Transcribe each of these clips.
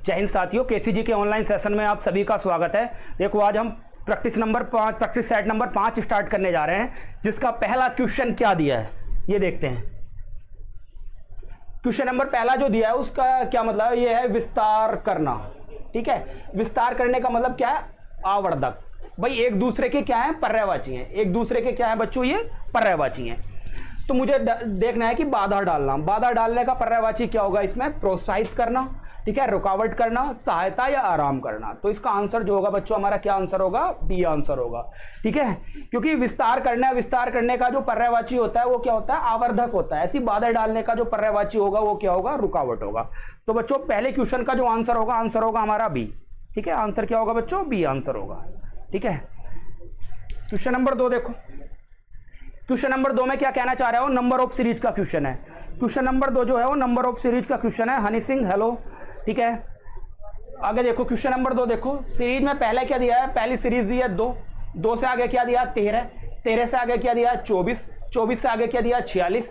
जय हिंद साथियों, केसीजी के ऑनलाइन सेशन में आप सभी का स्वागत है। देखो आज हम प्रैक्टिस सेट नंबर 5 स्टार्ट करने जा रहे हैं, जिसका पहला क्वेश्चन क्या दिया है ये देखते हैं। क्वेश्चन नंबर पहला जो दिया है उसका क्या मतलब है, ये है विस्तार करना। ठीक है, विस्तार करने का मतलब क्या है, आवर्धक। भाई एक दूसरे के क्या है, पर्यायवाची हैं। एक दूसरे के क्या है बच्चों, ये पर्यायवाची हैं। तो मुझे देखना है कि बाधा डालना। बाधा डालने का पर्यायवाची क्या होगा इसमें, प्रोत्साहित करना, ठीक है, रुकावट करना, सहायता या आराम करना। तो इसका आंसर जो होगा बच्चों हमारा क्या आंसर होगा, बी आंसर होगा। ठीक है, क्योंकि विस्तार करना है, विस्तार करने का जो पर्यायवाची होता है वो क्या होता है, आवर्धक होता है। ऐसी बाधा डालने का जो पर्यायवाची होगा वो क्या होगा, रुकावट होगा। तो बच्चों पहले क्वेश्चन का जो आंसर होगा हमारा बी। ठीक है, आंसर क्या होगा बच्चों, बी आंसर होगा। ठीक है, क्वेश्चन नंबर 2 देखो। क्वेश्चन नंबर 2 में क्या कहना चाह रहा है, नंबर ऑफ सीरीज का क्वेश्चन है। क्वेश्चन नंबर 2 जो है वो नंबर ऑफ सीरीज का क्वेश्चन है। हनी सिंह हेलो। ठीक है, आगे देखो क्वेश्चन नंबर 2 देखो। सीरीज में पहले क्या दिया है, पहली सीरीज दी है 2 से आगे क्या दिया 13 से आगे क्या दिया 24 से आगे क्या दिया 46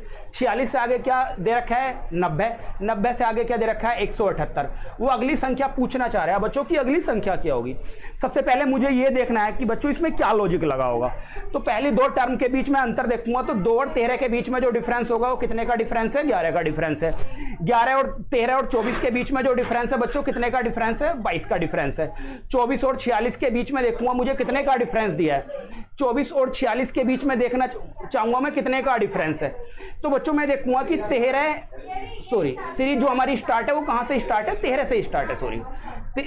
से आगे क्या दे रखा है 90 से आगे क्या दे रखा है 178। वो अगली संख्या पूछना चाह रहा है बच्चों की अगली संख्या क्या होगी। सबसे पहले मुझे ये देखना है कि बच्चों इसमें क्या लॉजिक लगा होगा। तो पहली 2 टर्म के बीच में अंतर देखूंगा, तो 2 और 13 के बीच में जो डिफरेंस होगा वो कितने का डिफरेंस है, 11 का डिफरेंस है। 11 और 13 और 24 के बीच में जो डिफरेंस है बच्चों कितने का डिफरेंस है, 22 का डिफरेंस है। 24 और 46 के बीच में देखूंगा मुझे कितने का डिफरेंस दिया है, 24 और 46 के बीच में देखना चाहूंगा मैं कितने का डिफरेंस है। तो बच्चों मैं देखूंगा कि सीरीज जो हमारी स्टार्ट है वो कहां से स्टार्ट है, 13 से स्टार्ट है।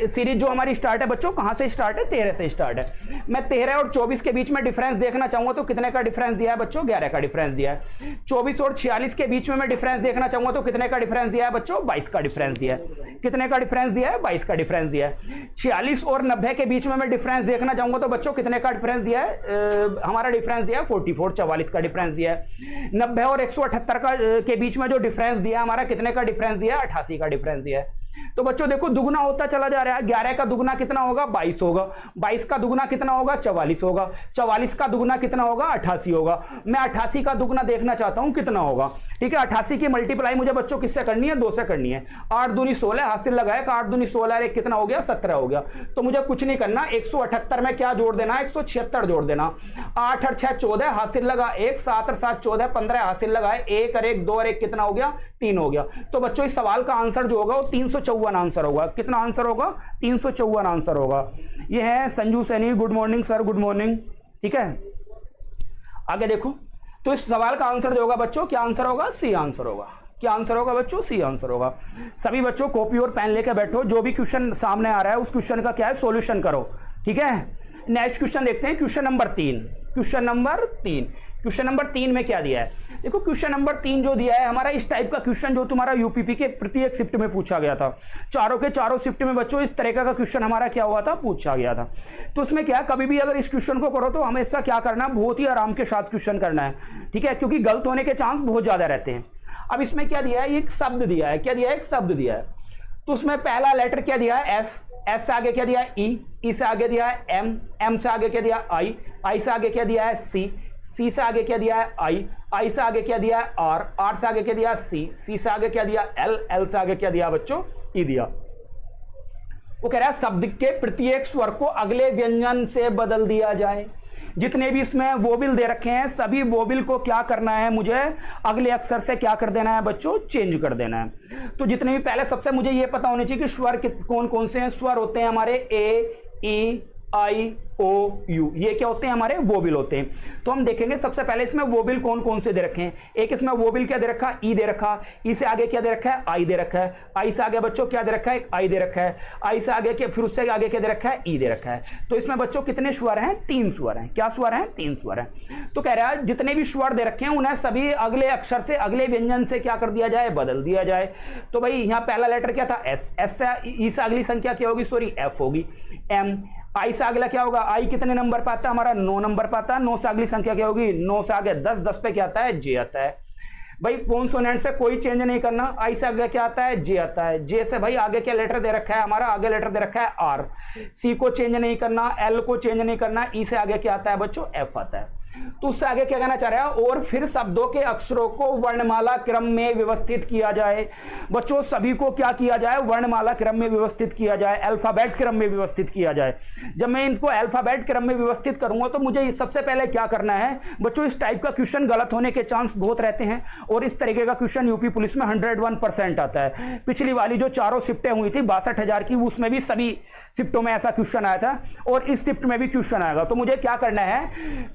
सीरीज जो हमारी स्टार्ट है बच्चों कहां से स्टार्ट है, 13 से स्टार्ट है। मैं 13 और 24 के बीच में डिफरेंस देखना चाहूंगा तो कितने का डिफरेंस दिया है बच्चों, 11 का डिफरेंस दिया है। 24 और 46 के बीच में मैं डिफरेंस देखना चाहूंगा तो कितने का डिफरेंस दिया है बच्चों, 22 का डिफरेंस दिया है। कितने का डिफरेंस दिया है, 22 का डिफरेंस दिया है। 46 और 90 के बीच में मैं डिफरेंस देखना चाहूंगा तो बच्चों कितने का डिफरेंस दिया है, हमारा डिफरेंस दिया है 44 का डिफरेंस दिया है। 90 और 178 का के बीच में जो डिफरेंस दिया हमारा कितने का डिफरेंस दिया है, 88 का डिफरेंस दिया है। तो बच्चों देखो दुगना होता चला जा रहा है। 11 का दुगना कितना होगा, 22 होगा। 22 का दुगना कितना होगा, 44 होगा। 44 का दुगना कितना होगा, 88 होगा। मैं 88 का दुगना देखना चाहता हूं कितना होगा। ठीक है, 88 की मल्टीप्लाई मुझे बच्चों किससे करनी है, 2 से करनी है। 8 दूनी 16 हासिल लगाए, 8 दूनी 16 कितना हो गया, 17 हो गया। तो मुझे कुछ नहीं करना, 178 में क्या जोड़ देना, 176 जोड़ देना। 8 और 6 14 हासिल लगा 1, 7 और 7 14 15 हासिल लगाए, 1 और 1 2 और 1 कितना हो गया, 3 हो गया। तो बच्चों इस सवाल का आंसर जो होगा वो 354 आंसर होगा। कितना आंसर होगा, 354 आंसर होगा। ये है Sanju Saini, good morning sir, good morning. ठीक है, आगे देखो। तो इस सवाल का आंसर जो होगा बच्चों क्या आंसर होगा, सी आंसर होगा। क्या आंसर होगा बच्चों, सी आंसर होगा। सभी बच्चों कॉपी और पेन लेकर बैठो, जो भी क्वेश्चन सामने आ रहा है उस क्वेश्चन का क्या है, सॉल्यूशन करो। ठीक है, नेक्स्ट क्वेश्चन देखते हैं, क्वेश्चन नंबर 3। क्वेश्चन नंबर 3 में क्या दिया है, देखो क्वेश्चन नंबर 3 जो दिया है हमारा इस टाइप का क्वेश्चन जो तुम्हारा यूपीपी के प्रत्येक शिफ्ट में पूछा गया था। चारों के चारों शिफ्ट में बच्चों इस तरह का क्वेश्चन हमारा क्या हुआ था, पूछा गया था। तो उसमें क्या कभी भी अगर इस क्वेश्चन को करो तो हमेशा क्या करना, बहुत ही आराम के साथ क्वेश्चन करना है। ठीक है, क्योंकि गलत होने के चांस बहुत ज्यादा रहते हैं। अब इसमें क्या दिया है, एक शब्द दिया है। क्या दिया है, एक शब्द दिया है। तो उसमें पहला लेटर क्या दिया है, एस से आगे क्या दिया है, ई से आगे दिया है एम से आगे क्या दिया है, आई से आगे क्या दिया है, सी से आगे क्या दिया है, आई से आगे क्या दिया है, आर से आगे क्या दिया, सी से आगे क्या दिया, एल से आगे क्या दिया बच्चों, ई दिया। वो कह रहा है शब्द के प्रत्येक स्वर को अगले व्यंजन से बदल दिया जाए। जितने भी इसमें वोबिल दे रखे हैं सभी वोबिल को क्या करना है, मुझे अगले अक्षर से क्या कर देना है बच्चों, चेंज कर देना है। तो जितने भी पहले सबसे मुझे ये पता होनी चाहिए कि स्वर कौन कौन से हैं। स्वर होते हैं हमारे ए, ई, आई, ओ, यू, ये क्या होते हैं हमारे वोबिल होते हैं। तो हम देखेंगे सबसे पहले इसमें वोबिल कौन कौन से दे रखे हैं। एक इसमें वोबिल क्या दे रखा है, ई दे रखा, ई से आगे क्या दे रखा है, आई दे रखा है। आई से आगे बच्चों क्या दे रखा है, आई दे रखा है। आई से आगे क्या, फिर उससे आगे क्या दे रखा है, ई दे रखा है। तो इसमें बच्चों कितने स्वर हैं, 3 स्वर हैं। क्या स्वर हैं, 3 स्वर हैं। तो कह रहा है जितने भी स्वर दे रखे हैं उन्हें सभी अगले अक्षर से अगले व्यंजन से क्या कर दिया जाए, बदल दिया जाए। तो भाई यहाँ पहला लेटर क्या था, एस से ई से अगली संख्या क्या होगी, सॉरी एफ होगी। एम, आई से अगला क्या होगा, आई कितने नंबर पर आता है हमारा, 9 नंबर पर आता है। 9 से अगली संख्या क्या होगी, 9 से आगे 10, 10 पे क्या आता है, जे आता है। भाई कॉन्सोनेंट से कोई चेंज नहीं करना। आई से आगे क्या आता है, जे आता है। जे से भाई आगे क्या लेटर दे रखा है हमारा, आगे लेटर दे रखा है आर। सी को चेंज नहीं करना, एल को चेंज नहीं करना। ई से आगे क्या आता है बच्चों, एफ आता है। तो उससे आगे क्या कहना चाह रहा है, और फिर शब्दों के अक्षरों को वर्णमाला क्रम में व्यवस्थित किया जाए। बच्चों सभी को क्या किया जाए, वर्णमाला क्रम में व्यवस्थित किया जाए, अल्फाबेट क्रम में व्यवस्थित किया जाए। जब मैं इनको अल्फाबेट क्रम में व्यवस्थित करूंगा तो मुझे सबसे पहले क्या करना है बच्चों, इस टाइप का क्वेश्चन गलत होने के चांस बहुत रहते हैं और इस तरीके का क्वेश्चन यूपी पुलिस में 101% आता है। पिछली वाली जो चारों शिफ्टें हुई थी 62,000 की, उसमें भी सभी शिफ्टों में ऐसा क्वेश्चन आया था और इस शिफ्ट में भी क्वेश्चन आएगा। तो मुझे क्या करना है,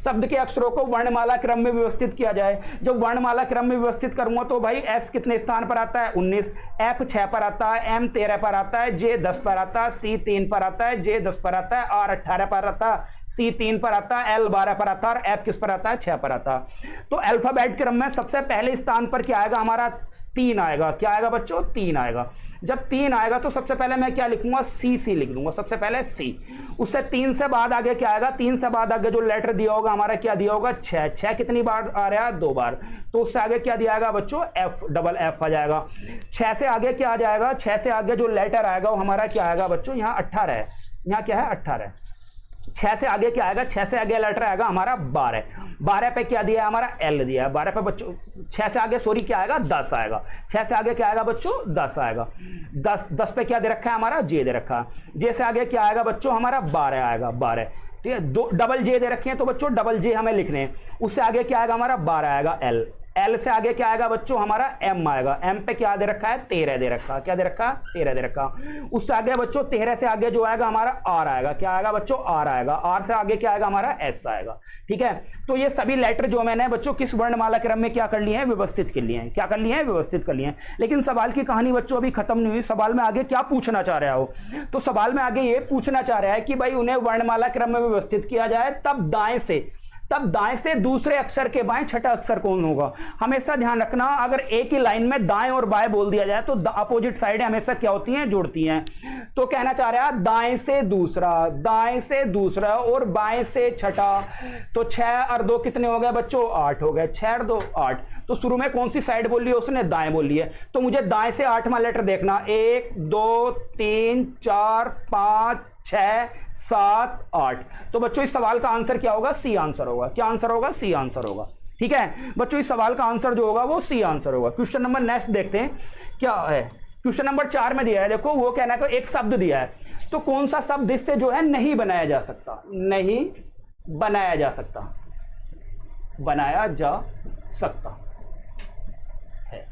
शब्द के अक्षरों को वर्णमाला क्रम में व्यवस्थित किया जाए। जब वर्णमाला क्रम में व्यवस्थित करूंगा तो भाई एस कितने स्थान पर आता है, 19, एफ 6 पर आता है, एम 13 पर आता है, जे 10 पर आता है, सी 3 पर आता है, जे 10 पर आता है, आर 18 पर आता है, सी 3 पर आता है, एल 12 पर आता है और एफ किस पर आता है, 6 पर आता है। तो अल्फाबेट क्रम में सबसे पहले स्थान पर क्या आएगा हमारा, 3 आएगा। क्या आएगा बच्चों, 3 आएगा। जब 3 आएगा तो सबसे पहले मैं क्या लिखूंगा, सी लिख दूंगा, सबसे पहले सी। उससे 3 से बाद आगे क्या आएगा, 3 से बाद आगे जो लेटर दिया होगा हमारा क्या दिया होगा, 6 कितनी बार आ रहा है, 2 बार। तो उससे आगे क्या दिया जाएगा बच्चों, एफ, डबल एफ आ जाएगा। 6 से आगे क्या आ जाएगा, 6 से आगे जो लेटर आएगा वो हमारा क्या आएगा बच्चों, यहाँ 18 है, यहाँ क्या है 18। 6 से आगे क्या आएगा, 6 से आगे लेटर आएगा हमारा 12। 12 पे क्या दिया है हमारा, एल दिया है। 12 पे बच्चों 6 से आगे सॉरी क्या आएगा, 10 आएगा। 6 से आगे क्या आएगा बच्चों, 10 आएगा। 10 पे क्या दे रखा है हमारा, जे दे रखा है। जे से आगे क्या आएगा बच्चों हमारा, 12 आएगा, 12। ठीक है, 2 डबल जे दे रखे हैं तो बच्चों डबल जे हमें लिखने हैं। उससे आगे क्या आएगा हमारा, 12 आएगा, एल। एल से आगे क्या आएगा बच्चों हमारा, एम आएगा। एम पे क्या दे रखा है, 13 दे रखा। क्या दे रखा, 13 दे रखा। उससे आगे बच्चों 13 से आगे जो आएगा हमारा आर आएगा। क्या आएगा बच्चों, आर आएगा। आर से आगे क्या आएगा हमारा, एस आएगा। ठीक है, तो ये सभी लेटर जो मैंने बच्चों किस वर्णमाला क्रम में क्या कर लिए हैं, व्यवस्थित कर लिए हैं। क्या कर लिए हैं, व्यवस्थित कर लिए हैं। लेकिन सवाल की कहानी बच्चों अभी खत्म नहीं हुई। सवाल में आगे क्या पूछना चाह रहा हो, तो सवाल में आगे ये पूछना चाह रहा है कि भाई उन्हें वर्णमाला क्रम में व्यवस्थित किया जाए, तब दाएं से दूसरे अक्षर के बाएं छठा अक्षर कौन होगा। हमेशा ध्यान रखना, अगर एक ही लाइन में दाएं और बाएं बोल दिया जाए तो अपोजिट साइड हमेशा क्या होती हैं, जुड़ती हैं। तो कहना चाह रहा है दाएं से दूसरा और बाएं से छठा। तो 6 और 2 कितने हो गए बच्चों, 8 हो गए। 6 और 2 8। तो शुरू में कौन सी साइड बोल ली है उसने, दाएं बोल ली है। तो मुझे दाएं से 8वां लेटर देखना, 1 2 3 4 5 6 7 8। तो बच्चों इस सवाल का आंसर क्या होगा, सी आंसर होगा। क्या आंसर होगा, सी आंसर होगा। ठीक है बच्चों, इस सवाल का आंसर जो होगा वो सी आंसर होगा। क्वेश्चन नंबर नेक्स्ट देखते हैं क्या है। क्वेश्चन नंबर 4 में दिया है, देखो वो कहना है एक शब्द दिया है, तो कौन सा शब्द इससे जो है नहीं बनाया जा सकता, नहीं बनाया जा सकता, बनाया जा सकता है।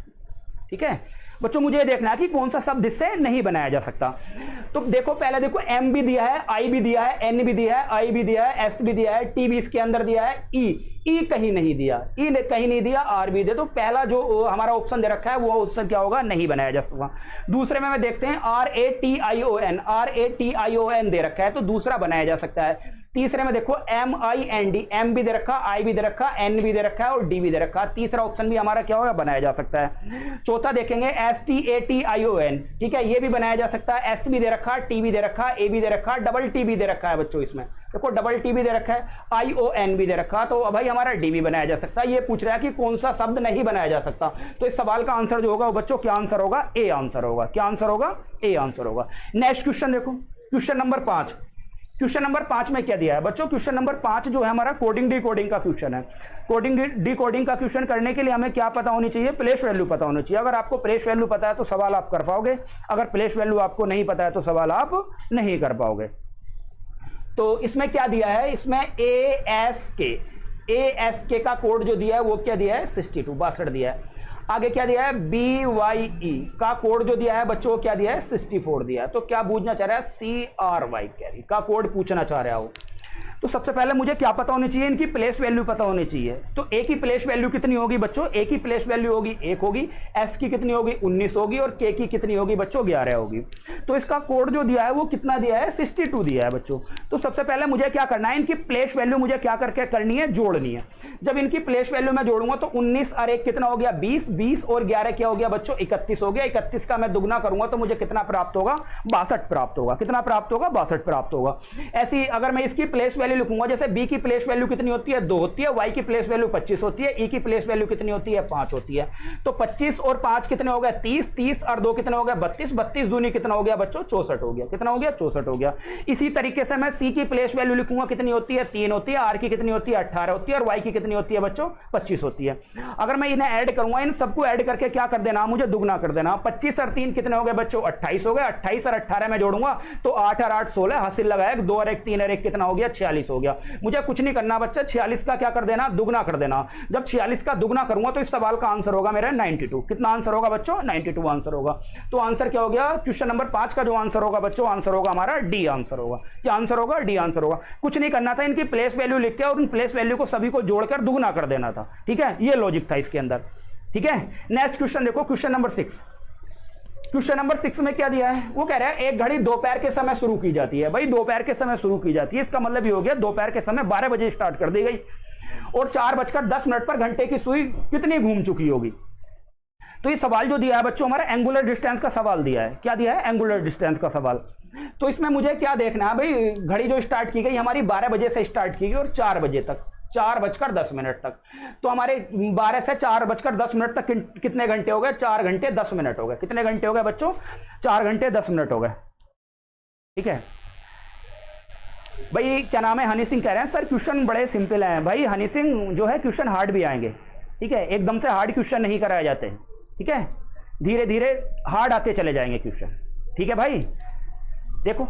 ठीक है बच्चों, मुझे देखना है कि कौन सा शब्द इससे नहीं बनाया जा सकता। तो देखो पहले देखो, एम भी दिया है, आई भी दिया है, एन भी दिया है, आई भी दिया है, एस भी दिया है, टी भी इसके अंदर दिया है, ई कहीं नहीं दिया, ई कहीं नहीं दिया, आर भी दिया। तो पहला जो हमारा ऑप्शन दे रखा है वो ऑप्शन क्या होगा, नहीं बनाया जा सकता। दूसरे में देखते हैं RATION दे रखा है, तो दूसरा बनाया जा सकता है। तीसरे में देखो MIND, एम भी दे रखा, आई भी दे रखा, एन भी दे रखा है और डी भी दे रखा। तीसरा ऑप्शन भी हमारा क्या होगा, बनाया जा सकता है। चौथा देखेंगे STATION, ठीक है, ये भी बनाया जा सकता है। एस भी दे रखा, टी भी दे रखा, ए भी दे रखा, डबल टी भी दे रखा है बच्चों। इसमें देखो डबल टी भी दे रखा है, ION भी दे रखा, तो भाई हमारा डी भी बनाया जा सकता है। ये पूछ रहा है कि कौन सा शब्द नहीं बनाया जा सकता। तो इस सवाल का आंसर जो होगा वो बच्चों क्या आंसर होगा, ए आंसर होगा। क्या आंसर होगा, ए आंसर होगा। नेक्स्ट क्वेश्चन देखो, क्वेश्चन नंबर 5। क्वेश्चन नंबर 5 में क्या दिया है बच्चों, क्वेश्चन नंबर 5 जो है हमारा कोडिंग डिकोडिंग का क्वेश्चन है। कोडिंग डिकोडिंग का क्वेश्चन करने के लिए हमें क्या पता होनी चाहिए, प्लेस वैल्यू पता होनी चाहिए। अगर आपको प्लेस वैल्यू पता है तो सवाल आप कर पाओगे, अगर प्लेस वैल्यू आपको नहीं पता है तो सवाल आप नहीं कर पाओगे। तो इसमें क्या दिया है, इसमें ASK का कोड जो दिया है वो क्या दिया है, 62 दिया है। आगे क्या दिया है, BYE का कोड जो दिया है बच्चों क्या दिया है, 64 दिया है। तो क्या पूछना चाह रहा है, CRY कैरी का कोड पूछना चाह रहा हो। तो सबसे पहले मुझे क्या पता होनी चाहिए, इनकी प्लेस वैल्यू पता होनी चाहिए। तो ए की प्लेस वैल्यू कितनी होगी बच्चों, ए की प्लेस वैल्यू होगी 1 होगी, एस की कितनी होगी 19 होगी और के की कितनी होगी बच्चों 11 होगी। तो इसका कोड जो दिया है वो कितना दिया है, 62 दिया है बच्चों। तो सबसे पहले मुझे क्या करना है, इनकी प्लेस वैल्यू मुझे क्या करके करनी है, जोड़नी है। जब इनकी प्लेस वैल्यू मैं जोड़ूंगा तो 19 और 1 कितना हो गया, 20, 20 और 11 क्या हो गया बच्चों, 31 हो गया। 31 का मैं दुगना करूंगा तो मुझे कितना प्राप्त होगा, 62 प्राप्त होगा। कितना प्राप्त होगा, 62 प्राप्त होगा। ऐसी अगर मैं इसकी प्लेस वैल्यू लिखूंगा, जैसे बी की प्लेस वैल्यू कितनी होती है 2 होती है, वाई की प्लेस वैल्यू 25 होती है, ई की प्लेस वैल्यू कितनी होती है 5 होती है। तो 25 और 5 कितने हो गए 30, 30 और 2 कितने हो गया 32, 32 दूनी कितना हो गया बच्चों 64 हो गया। कितना हो गया 64 हो गया। इसी तरीके से मैं सी की प्लेस वैल्यू लिखूंगा, कितनी होती है 3 होती है, आर की कितनी होती है 18 होती है, और वाई की कितनी होती है बच्चों 25 होती है। अगर मैं इन्हें ऐड करूंगा, इन सबको ऐड करके क्या कर देना, मुझे दुगना कर देना। 25 और 3 कितने हो गए बच्चों 28 हो गए, 28 और 18 में जोड़ूंगा तो 8 और 8 16, हासिल लगाया 2 और 1 3 और 1 कितना हो गया 46 हो गया। मुझे कुछ नहीं करना बच्चा, 46 का क्या कर देना दुगना कर देना। जब 46 का दुगना करूंगा तो इस सवाल का आंसर होगा मेरा 92। कितना आंसर होगा बच्चों 92 आंसर होगा। तो आंसर क्या हो गया, क्वेश्चन नंबर 5 का जो आंसर होगा बच्चों, आंसर होगा हमारा डी आंसर होगा। क्या आंसर होगा डी आंसर होगा। कुछ नहीं करना था, इनकी प्लेस वैल्यू लिख के और उन प्लेस वैल्यू को सभी को जोड़कर दुगना कर देना था। ठीक है, ये लॉजिक था इसके अंदर। ठीक है, नेक्स्ट क्वेश्चन देखो, क्वेश्चन नंबर 6। क्वेश्चन नंबर 6 में क्या दिया है, वो कह रहा है एक घड़ी दोपहर के समय शुरू की जाती है। भाई दोपहर के समय शुरू की जाती है, इसका मतलब ये हो गया दोपहर के समय 12 बजे स्टार्ट कर दी गई और 4:10 पर घंटे की सुई कितनी घूम चुकी होगी। तो ये सवाल जो दिया है बच्चों हमारा एंगुलर डिस्टेंस का सवाल दिया है। क्या दिया है, एंगुलर डिस्टेंस का सवाल। तो इसमें मुझे क्या देखना है भाई, घड़ी जो स्टार्ट की गई हमारी 12 बजे से स्टार्ट की गई और 4 बजे तक, 4:10 तक। तो हमारे 12 से 4:10 तक कितने घंटे हो गए, 4 घंटे 10 मिनट हो गए। कितने घंटे हो गए बच्चों, 4 घंटे 10 मिनट हो गए। ठीक है भाई, क्या नाम है, हनी सिंह कह रहे हैं सर क्वेश्चन बड़े सिंपल हैं। भाई हनी सिंह जो है क्वेश्चन हार्ड भी आएंगे। ठीक है, एकदम से हार्ड क्वेश्चन नहीं कराए जाते। ठीक है, धीरे धीरे हार्ड आते चले जाएंगे क्वेश्चन। ठीक है भाई, देखो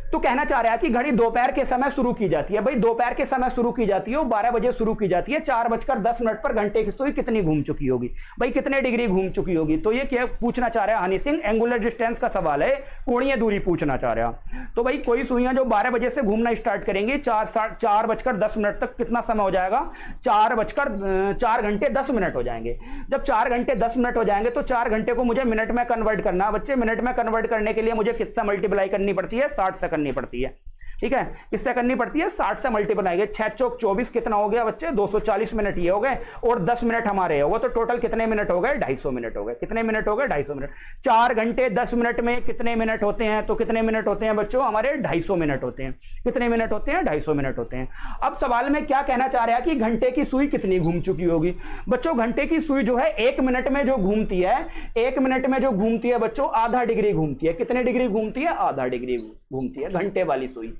तो कहना चाह रहा है कि घड़ी दोपहर के समय शुरू की जाती है। भाई दोपहर के समय शुरू की जाती है, 12 बजे शुरू की जाती है, 4:10 पर घंटे की सुई कितनी घूम चुकी होगी। भाई कितने डिग्री घूम चुकी होगी। तो ये क्या पूछना चाह रहा है हनी सिंह, एंगुलर डिस्टेंस का सवाल है, कोणीय दूरी पूछना चाह रहा है। तो भाई कोई सुइयां जो 12 बजे से घूमना स्टार्ट करेंगी, 4:10 तक कितना समय हो जाएगा, 4 घंटे 10 मिनट हो जाएंगे। जब 4 घंटे 10 मिनट हो जाएंगे तो 4 घंटे को मुझे मिनट में कन्वर्ट करना है बच्चे। मिनट में कन्वर्ट करने के लिए मुझे किससे मल्टीप्लाई करनी पड़ती है, 60 से करनी पड़ती है। ठीक है, किससे करनी पड़ती है, 60 से मल्टीप्लाई। 6 चौक 24 कितना हो गया बच्चे 240 मिनट ये हो गए, और 10 मिनट हमारे हो गए, तो टोटल कितने मिनट हो गए 250 मिनट हो गए। कितने मिनट हो गए 250 मिनट। 4 घंटे 10 मिनट में कितने मिनट होते हैं, तो कितने मिनट होते हैं बच्चों हमारे 250 मिनट होते हैं। कितने मिनट होते हैं 250 मिनट होते हैं। अब सवाल में क्या कहना चाह रहा है कि घंटे की सुई कितनी घूम चुकी होगी। बच्चों घंटे की सुई जो है 1 मिनट में जो घूमती है, 1 मिनट में जो घूमती है बच्चों आधा डिग्री घूमती है। कितने डिग्री घूमती है, आधा डिग्री घूमती है घंटे वाली सुई।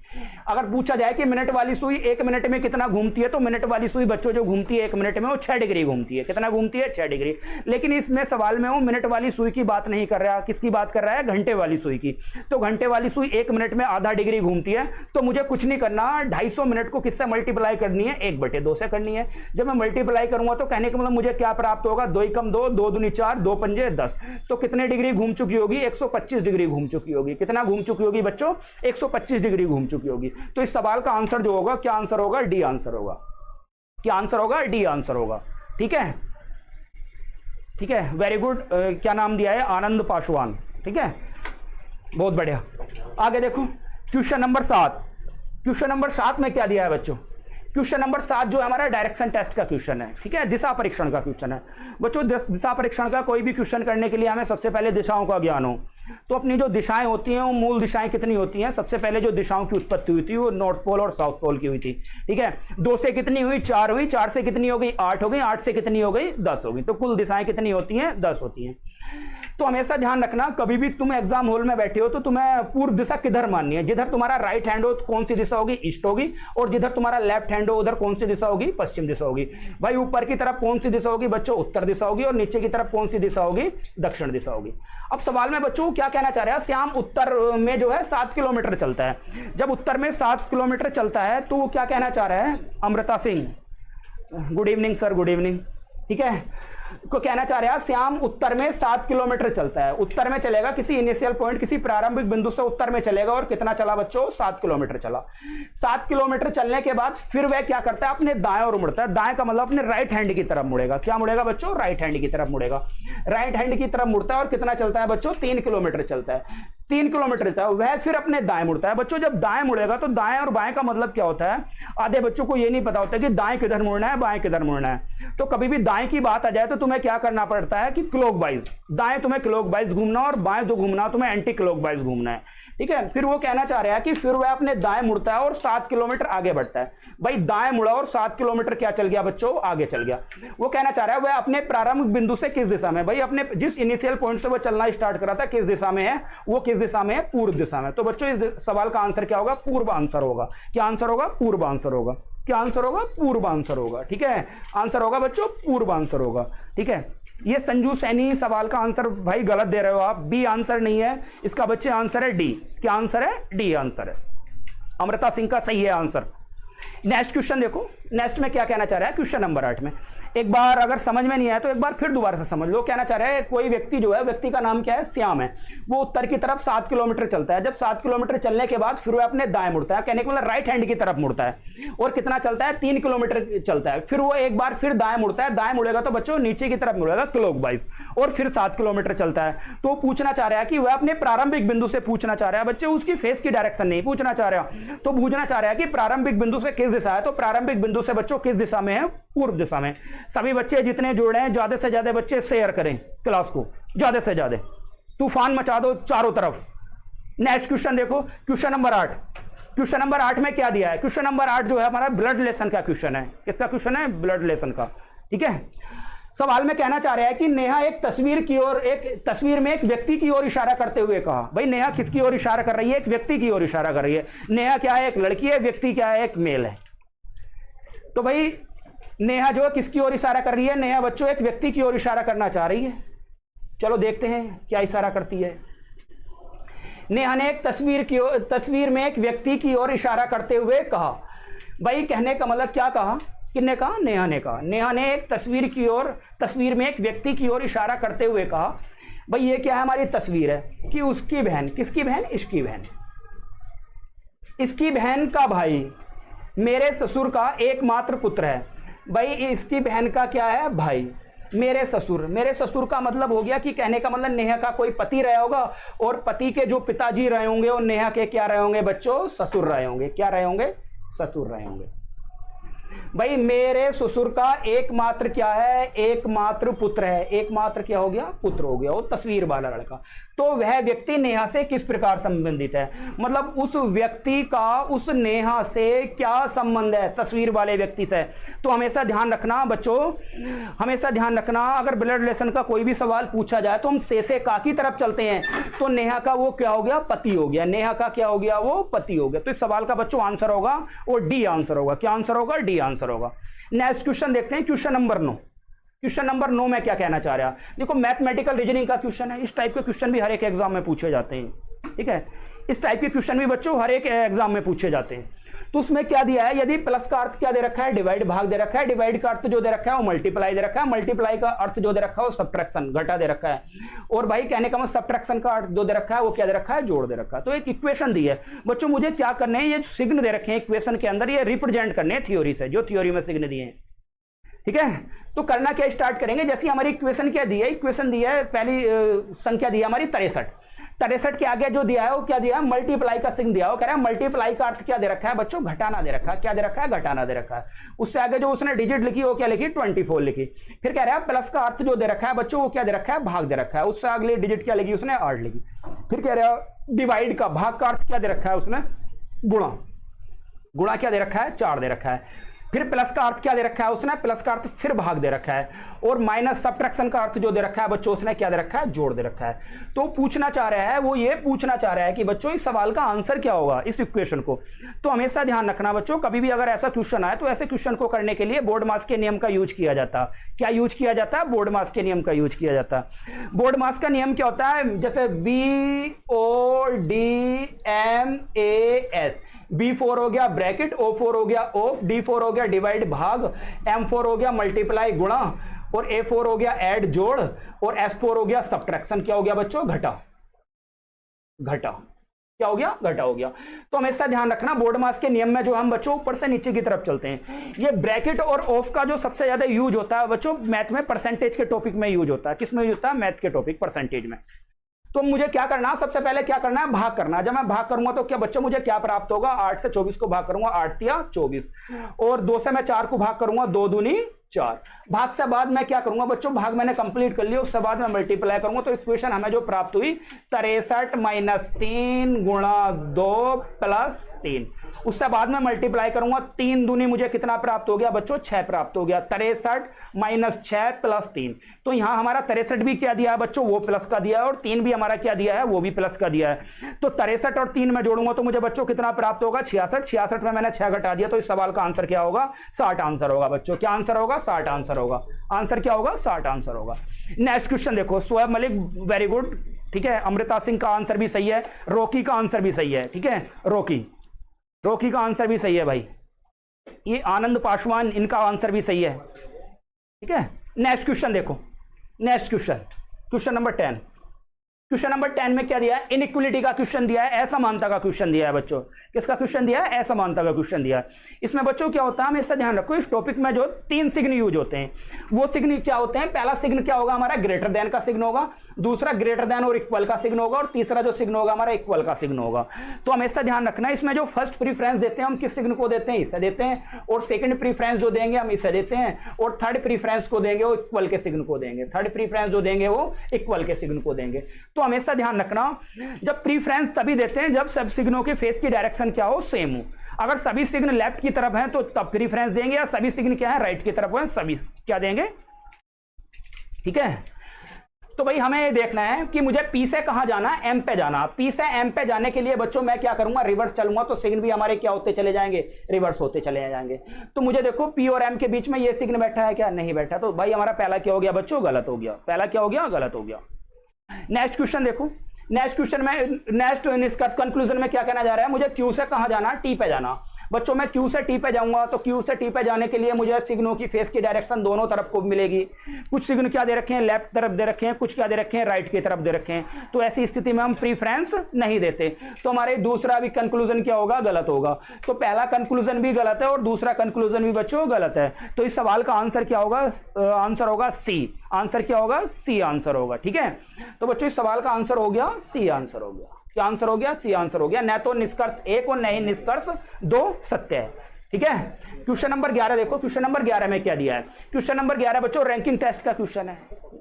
अगर पूछा जाए कि मिनट वाली सुई 1 मिनट में कितना घूमती है, तो मिनट वाली सुई बच्चों जो घूमती है 1 मिनट में वो 6 डिग्री घूमती है। कितना घूमती है 6 डिग्री। लेकिन इसमें सवाल में वो मिनट वाली सुई की बात नहीं कर रहा, किसकी बात कर रहा है, घंटे वाली सुई की। तो घंटे वाली सुई 1 मिनट में आधा डिग्री घूमती है, तो मुझे कुछ नहीं करना, 250 मिनट को किससे मल्टीप्लाई करनी है, 1/2 से करनी है। जब मैं मल्टीप्लाई करूंगा तो कहने का मतलब मुझे क्या प्राप्त होगा, 2 एकम 2, 2 दूनी 4, 2 पंजे 10। तो कितने डिग्री घूम चुकी होगी, 125 डिग्री घूम चुकी होगी। कितना घूम चुकी होगी बच्चों, 125 डिग्री घूम चुकी होगी। तो इस सवाल का आंसर जो होगा, क्या आंसर होगा, डी आंसर होगा। क्या आंसर होगा, डी आंसर होगा। ठीक है, ठीक है, वेरी गुड। क्या नाम दिया है, आनंद पासवान। ठीक है, बहुत बढ़िया। आगे देखो क्वेश्चन नंबर 7। क्वेश्चन नंबर 7 में क्या दिया है बच्चों, क्वेश्चन नंबर 7 जो है हमारा डायरेक्शन टेस्ट का क्वेश्चन है। ठीक है, दिशा परीक्षण का क्वेश्चन है बच्चों। दिशा परीक्षण का कोई भी क्वेश्चन करने के लिए हमें सबसे पहले दिशाओं का ज्ञान हो। तो अपनी जो दिशाएं होती हैं वो मूल दिशाएं कितनी होती हैं, सबसे पहले जो दिशाओं की उत्पत्ति हुई थी वो नॉर्थ पोल और साउथ पोल की हुई थी। ठीक है, 2 से कितनी हुई, 4 हुई, 4 से कितनी हो गई, 8 हो गई, 8 से कितनी हो गई, 10 हो गई। तो कुल दिशाएं कितनी होती हैं, 10 होती हैं। तो हमेशा ध्यान रखना, कभी भी तुम एग्जाम हॉल में बैठे हो तो तुम्हें पूर्व दिशा किधर माननी है। जिधर तुम्हारा राइट हैंड हो तो कौन सी दिशा होगी, ईस्ट होगी, और जिधर तुम्हारा लेफ्ट हैंड हो उधर कौन सी दिशा होगी, पश्चिम दिशा होगी। भाई ऊपर की तरफ कौन सी दिशा होगी बच्चों, उत्तर दिशा होगी, और नीचे की तरफ कौन सी दिशा होगी, दक्षिण दिशा होगी। अब सवाल में बच्चों क्या कहना चाह रहा है, श्याम उत्तर में जो है 7 किलोमीटर चलता है। जब उत्तर में 7 किलोमीटर चलता है तो वो क्या कहना चाह रहा है, Amrita Singh, good evening sir, good evening. ठीक है, को कहना चाह रहा है श्याम उत्तर में 7 किलोमीटर चलता है। उत्तर में चलेगा, किसी इनिशियल पॉइंट, किसी प्रारंभिक बिंदु से उत्तर में चलेगा, और कितना चला बच्चों, 7 किलोमीटर चला। 7 किलोमीटर चलने के बाद फिर वह क्या करता है, अपने दाएं ओर मुड़ता है। दाएं का मतलब अपने राइट हैंड की तरफ मुड़ेगा। क्या मुड़ेगा बच्चों, राइट हैंड की तरफ मुड़ेगा। राइट हैंड की तरफ मुड़ता है और कितना चलता है बच्चों, 3 किलोमीटर चलता है। 3 किलोमीटर चलता है, वह फिर अपने दाएं मुड़ता है। बच्चों जब दाएं मुड़ेगा तो दाएं और बाएं का मतलब क्या होता है, आधे बच्चों को ये नहीं पता होता कि दाएं किधर मुड़ना है, बाएं किधर मुड़ना है। तो कभी भी दाएं की बात आ जाए तो तुम्हें क्या करना पड़ता है कि क्लॉकवाइज, दाएं तुम्हें क्लॉकवाइज घूमना और बाएं तो घूमना तुम्हें एंटी क्लॉकवाइज घूमना है, ठीक है। फिर वो कहना चाह रहा है कि फिर वह अपने दाएं मुड़ता है और 7 किलोमीटर आगे बढ़ता है। भाई दाएं मुड़ा और 7 किलोमीटर क्या चल गया बच्चों, आगे चल गया। वो कहना चाह रहा है वह अपने प्रारंभिक बिंदु से किस दिशा में, भाई अपने जिस इनिशियल पॉइंट से वो चलना स्टार्ट करा था किस दिशा में है, वो किस दिशा में है, पूर्व दिशा में। तो बच्चों इस सवाल का आंसर क्या होगा, पूर्व आंसर होगा। क्या आंसर होगा, पूर्व आंसर होगा। क्या आंसर होगा, पूर्व आंसर होगा, ठीक है। आंसर होगा बच्चों पूर्व आंसर होगा, ठीक है। ये संजू सैनी सवाल का आंसर भाई गलत दे रहे हो आप, बी आंसर नहीं है इसका बच्चे, आंसर है डी। क्या आंसर है, डी आंसर है। अमृता सिंह का सही है आंसर। नेक्स्ट क्वेश्चन देखो, नेक्स्ट में क्या कहना चाह रहा है क्वेश्चन नंबर 8 में। एक बार अगर समझ में नहीं आया तो एक बार फिर दोबारा से समझ लो। कहना चाह रहा है कोई व्यक्ति जो है, व्यक्ति का नाम क्या है, श्याम है, वो उत्तर की तरफ 7 किलोमीटर चलता है। जब 7 किलोमीटर चलने के बाद फिर वो अपने दाएं मुड़ता है, कहने को मतलब राइट हैंड की तरफ मुड़ता है, और कितना चलता है, 3 किलोमीटर चलता है। फिर वो एक बार फिर दाएं मुड़ता है, दाएं मुड़ेगा तो बच्चों नीचे की तरफ मुड़ेगा क्लॉकवाइज, और फिर 7 किलोमीटर चलता है। तो पूछना चाह रहा है कि वह अपने प्रारंभिक बिंदु से पूछना चाह रहा है बच्चे, उसकी फेस की डायरेक्शन नहीं पूछना चाह रहा, तो पूछना चाह रहा है कि प्रारंभिक बिंदु से किस दिशा है। तो प्रारंभिक बिंदु से बच्चों किस दिशा में है, पूर्व दिशा में। सभी बच्चे जितने जुड़ रहे हैं ज्यादा से ज्यादा बच्चे शेयर करें क्लास को, ज्यादा से ज्यादा तूफान मचा दो चारों तरफ। नेक्स्ट क्वेश्चन देखो, क्वेश्चन नंबर 8। क्वेश्चन नंबर 8 में क्या दिया है, क्वेश्चन नंबर 8 जो है हमारा ब्लड रिलेशन का क्वेश्चन है। किसका क्वेश्चन है, ब्लड रिलेशन का, ठीक है। सवाल में कहना चाह रहा है कि नेहा एक तस्वीर की ओर, एक तस्वीर में एक व्यक्ति की ओर इशारा करते हुए कहा। भाई नेहा किसकी ओर इशारा कर रही है, एक व्यक्ति की ओर इशारा कर रही है। नेहा क्या है, एक लड़की है, व्यक्ति क्या है, एक मेल है। तो भाई नेहा जो है किसकी ओर इशारा कर रही है, नेहा बच्चों एक व्यक्ति की ओर इशारा करना चाह रही है। चलो देखते हैं क्या इशारा करती है। नेहा ने एक तस्वीर में एक व्यक्ति की ओर इशारा करते हुए कहा। भाई कहने का मतलब क्या कहा, किसने कहा, नेहा ने कहा। नेहा ने एक तस्वीर में एक व्यक्ति की ओर इशारा करते हुए कहा। भाई ये क्या है, हमारी तस्वीर है कि उसकी बहन, किसकी बहन, इसकी बहन, इसकी बहन का भाई मेरे ससुर का एकमात्र पुत्र है। भाई इसकी बहन का क्या है, भाई मेरे ससुर। मेरे ससुर का मतलब हो गया कि कहने का मतलब नेहा का कोई पति रहा होगा, और पति के जो पिताजी रहे होंगे और नेहा के क्या रहे होंगे बच्चों, ससुर रहे होंगे। क्या रहे होंगे, ससुर रहे होंगे। भाई मेरे ससुर का एकमात्र क्या है, एकमात्र पुत्र है। एकमात्र क्या हो गया, पुत्र हो गया, वो तस्वीर वाला लड़का। तो वह व्यक्ति नेहा से किस प्रकार संबंधित है, मतलब उस व्यक्ति का उस नेहा से क्या संबंध है, तस्वीर वाले व्यक्ति से। तो हमेशा ध्यान रखना बच्चों, हमेशा ध्यान रखना, अगर ब्लड रिलेशन का कोई भी सवाल पूछा जाए तो हम से का की तरफ चलते हैं। तो नेहा का वो क्या हो गया, पति हो गया। नेहा का क्या हो गया, वो पति हो गया। तो इस सवाल का बच्चों आंसर होगा वो डी आंसर होगा। क्या आंसर होगा, डी आंसर होगा। नेक्स्ट क्वेश्चन देखते हैं, क्वेश्चन नंबर 9। क्वेश्चन नंबर 9 में क्या कहना चाह रहा है, देखो मैथमेटिकल रीजनिंग का क्वेश्चन है। इस टाइप के क्वेश्चन भी हर एक एग्जाम में पूछे जाते हैं, ठीक है। इस टाइप के क्वेश्चन भी बच्चों हर एक एग्जाम में पूछे जाते हैं। तो उसमें क्या दिया है, यदि प्लस का अर्थ क्या दे रखा है, डिवाइड भाग दे रखा है। डिवाइड का अर्थ जो दे रखा है वो मल्टीप्लाई दे रखा है। मल्टीप्लाई का अर्थ जो दे रखा है वो सब्ट्रैक्शन, घटा दे रखा है। और भाई कहने का मतलब सब्ट्रैक्शन का अर्थ जो दे रखा है वो क्या दे रखा है, जोड़ दे रखा है। तो एक इक्वेशन दी है बच्चों, मुझे क्या करने हैं, ये सिग्न दे रखे हैं इक्वेशन के अंदर, ये रिप्रेजेंट करने हैं थ्योरी से, जो थ्योरी में सिग्न दिए हैं, ठीक है। तो करना क्या, स्टार्ट करेंगे। जैसे हमारी इक्वेशन क्या दी है, इक्वेशन दी है, पहली संख्या दी है हमारी 63। 63 के आगे जो दिया है वो क्या दिया है, मल्टीप्लाई का सिग्न दिया है। वो कह रहा है मल्टीप्लाई का अर्थ क्या दे रखा है बच्चों, घटाना दे रखा है। क्या दे रखा है, घटाना दे रखा है। उससे आगे जो उसने डिजिट लिखी वो क्या लिखी, 24 लिखी। फिर कह रहा है प्लस का अर्थ जो दे रखा है बच्चों वो क्या दे रखा है, भाग दे रखा है। उससे अगली डिजिट क्या लिखी उसने, 8 लिखी। फिर कह रहा है डिवाइड का, भाग का अर्थ क्या दे रखा है उसने, गुणा। गुणा क्या दे रखा है, 4 दे रखा है। फिर प्लस का अर्थ क्या दे रखा है उसने, प्लस का अर्थ फिर भाग दे रखा है। और माइनस सब्ट्रैक्शन का अर्थ जो दे रखा है बच्चों उसने क्या दे रखा है, जोड़ दे रखा है। तो पूछना चाह रहा है, वो ये पूछना चाह रहा है कि बच्चों इस सवाल का आंसर क्या होगा इस इक्वेशन को। तो हमेशा ध्यान रखना बच्चों, कभी भी अगर ऐसा क्वेश्चन आए तो ऐसे क्वेश्चन को करने के लिए बोर्ड मास के नियम का यूज किया जाता। क्या यूज किया जाता है, बोर्ड मास के नियम का यूज किया जाता। बोर्ड मास का नियम क्या होता है, जैसे BODMAS, B4 हो गया ब्रैकेट, O4 हो गया ऑफ, D4 हो गया डिवाइड भाग, M4 हो गया मल्टीप्लाई गुणा, और A4 हो गया ऐड जोड़, और S4 हो गया सब्ट्रैक्शन। क्या हो गया बच्चों, घटा। घटा क्या हो गया, घटा हो गया। तो हमेशा ध्यान रखना बोर्ड मास के नियम में जो हम बच्चों ऊपर से नीचे की तरफ चलते हैं। ये ब्रैकेट और ऑफ का जो सबसे ज्यादा यूज होता है बच्चों मैथ में, परसेंटेज के टॉपिक में यूज होता है। किस में यूज होता है, मैथ के टॉपिक परसेंटेज में। तो मुझे क्या करना है, सबसे पहले क्या करना है, भाग करना है। जब मैं भाग करूंगा तो क्या बच्चों मुझे क्या प्राप्त होगा, 8 से 24 को भाग करूंगा, 8 या 24, और 2 से मैं 4 को भाग करूंगा, 2 दूनी 4। भाग से बाद मैं क्या करूंगा बच्चों, भाग मैंने कंप्लीट कर लिया, उसके बाद मैं मल्टीप्लाई करूंगा। तो इक्वेशन हमें जो प्राप्त हुई 63 - 3 × 2 + 3, उससे बाद में मल्टीप्लाई करूंगा, 3 दूनी मुझे कितना प्राप्त हो गया बच्चों, 6 प्राप्त हो गया। 63 - 6 + 3, तो यहां हमारा 63 भी क्या दिया है बच्चों, वो प्लस का दिया है, और 3 भी हमारा क्या दिया है, वो भी प्लस का दिया है। तो 63 और 3 में जोड़ूंगा तो मुझे बच्चों कितना प्राप्त होगा, 66। 66 में मैंने 6 घटा दिया, तो इस सवाल का आंसर क्या होगा, 60 आंसर होगा बच्चों। क्या आंसर होगा, 60 आंसर होगा। आंसर क्या होगा, 60 आंसर होगा। नेक्स्ट क्वेश्चन देखो, शोएब मलिक, वेरी गुड, ठीक है। अमृता सिंह का आंसर भी सही है, रॉकी का आंसर भी सही है, ठीक है। रॉकी का आंसर भी सही है भाई। ये आनंद पासवान, इनका आंसर भी सही है, ठीक है। नेक्स्ट क्वेश्चन देखो, next question number 10। Question number 10 में क्या दिया है, इनइक्वलिटी का क्वेश्चन दिया है, असमानता का क्वेश्चन दिया है बच्चों। किसका क्वेश्चन दिया है, असमानता का क्वेश्चन दिया है। इसमें बच्चों क्या होता है, हमेशा ध्यान रखो, इस टॉपिक में जो 3 सिग्न यूज होते हैं, वो सिग्न क्या होते हैं, पहला सिग्न क्या होगा हमारा, ग्रेटर देन का सिग्न होगा, दूसरा ग्रेटर देन और इक्वल का सिग्न होगा, और तीसरा जो सिग्न होगा हमारा इक्वल का सिग्न होगा। तो हमेशा ध्यान रखना, इसमें जो फर्स्ट प्रीफरेंस देते हैं हम किस सिग्न को देते हैं, इसे देते हैं, और सेकंड प्रीफरेंस जो देंगे हम इसे देते हैं, और थर्ड प्रीफरेंस को देंगे वो इक्वल के सिग्न को देंगे। थर्ड प्रीफरेंस जो देंगे वो इक्वल के सिग्न को देंगे। तो हमेशा ध्यान रखना, जब प्रीफरेंस तभी देते हैं जब सब सिग्नों के फेस की डायरेक्शन क्या हो, सेम हो। अगर सभी सिग्न लेफ्ट की तरफ हैं तो तब प्रीफरेंस देंगे, या सभी सिग्न क्या है, राइट की तरफ हैं, सभी क्या देंगे, ठीक है। तो भाई हमें ये देखना है कि मुझे पी से कहां जाना है, एम पे जाना। पी से एम पे जाने के लिए बच्चों मैं क्या करूंगा, रिवर्स चलूंगा, तो सिग्न भी हमारे क्या होते चले जाएंगे, रिवर्स होते चले जाएंगे। तो मुझे देखो पी और एम के बीच में ये सिग्न बैठा है क्या, नहीं बैठा, तो भाई हमारा पहला क्या हो गया बच्चों, गलत हो गया। पहला क्या हो गया, गलत हो गया। नेक्स्ट क्वेश्चन देखो, नेक्स्ट क्वेश्चन में, नेक्स्ट निष्कर्ष कंक्लूजन में क्या कहना जा रहा है, मुझे क्यू से कहां जाना, टी पे जाना। बच्चों मैं क्यू से टी पे जाऊंगा, तो क्यू से टी पे जाने के लिए मुझे सिग्नों की फेस की डायरेक्शन दोनों तरफ को मिलेगी। कुछ सिग्न क्या दे रखे हैं, लेफ्ट तरफ दे रखे हैं, कुछ क्या दे रखे हैं, राइट की तरफ दे रखे हैं। तो ऐसी स्थिति में हम प्रीफरेंस नहीं देते, तो हमारे दूसरा भी कंक्लूजन क्या होगा, गलत होगा। तो पहला कंक्लूजन भी गलत है और दूसरा कंक्लूजन भी बच्चों गलत है। तो इस सवाल का आंसर क्या होगा, आंसर होगा सी। आंसर क्या होगा, सी आंसर होगा, ठीक है। तो बच्चों इस सवाल का आंसर हो गया सी आंसर हो गया। क्या आंसर हो गया, सी आंसर हो गया। न तो निष्कर्ष 1 और नहीं निष्कर्ष 2 सत्य है, ठीक है। क्वेश्चन नंबर 11 देखो, क्वेश्चन नंबर 11 में क्या दिया है। क्वेश्चन नंबर 11 बच्चों रैंकिंग टेस्ट का क्वेश्चन है।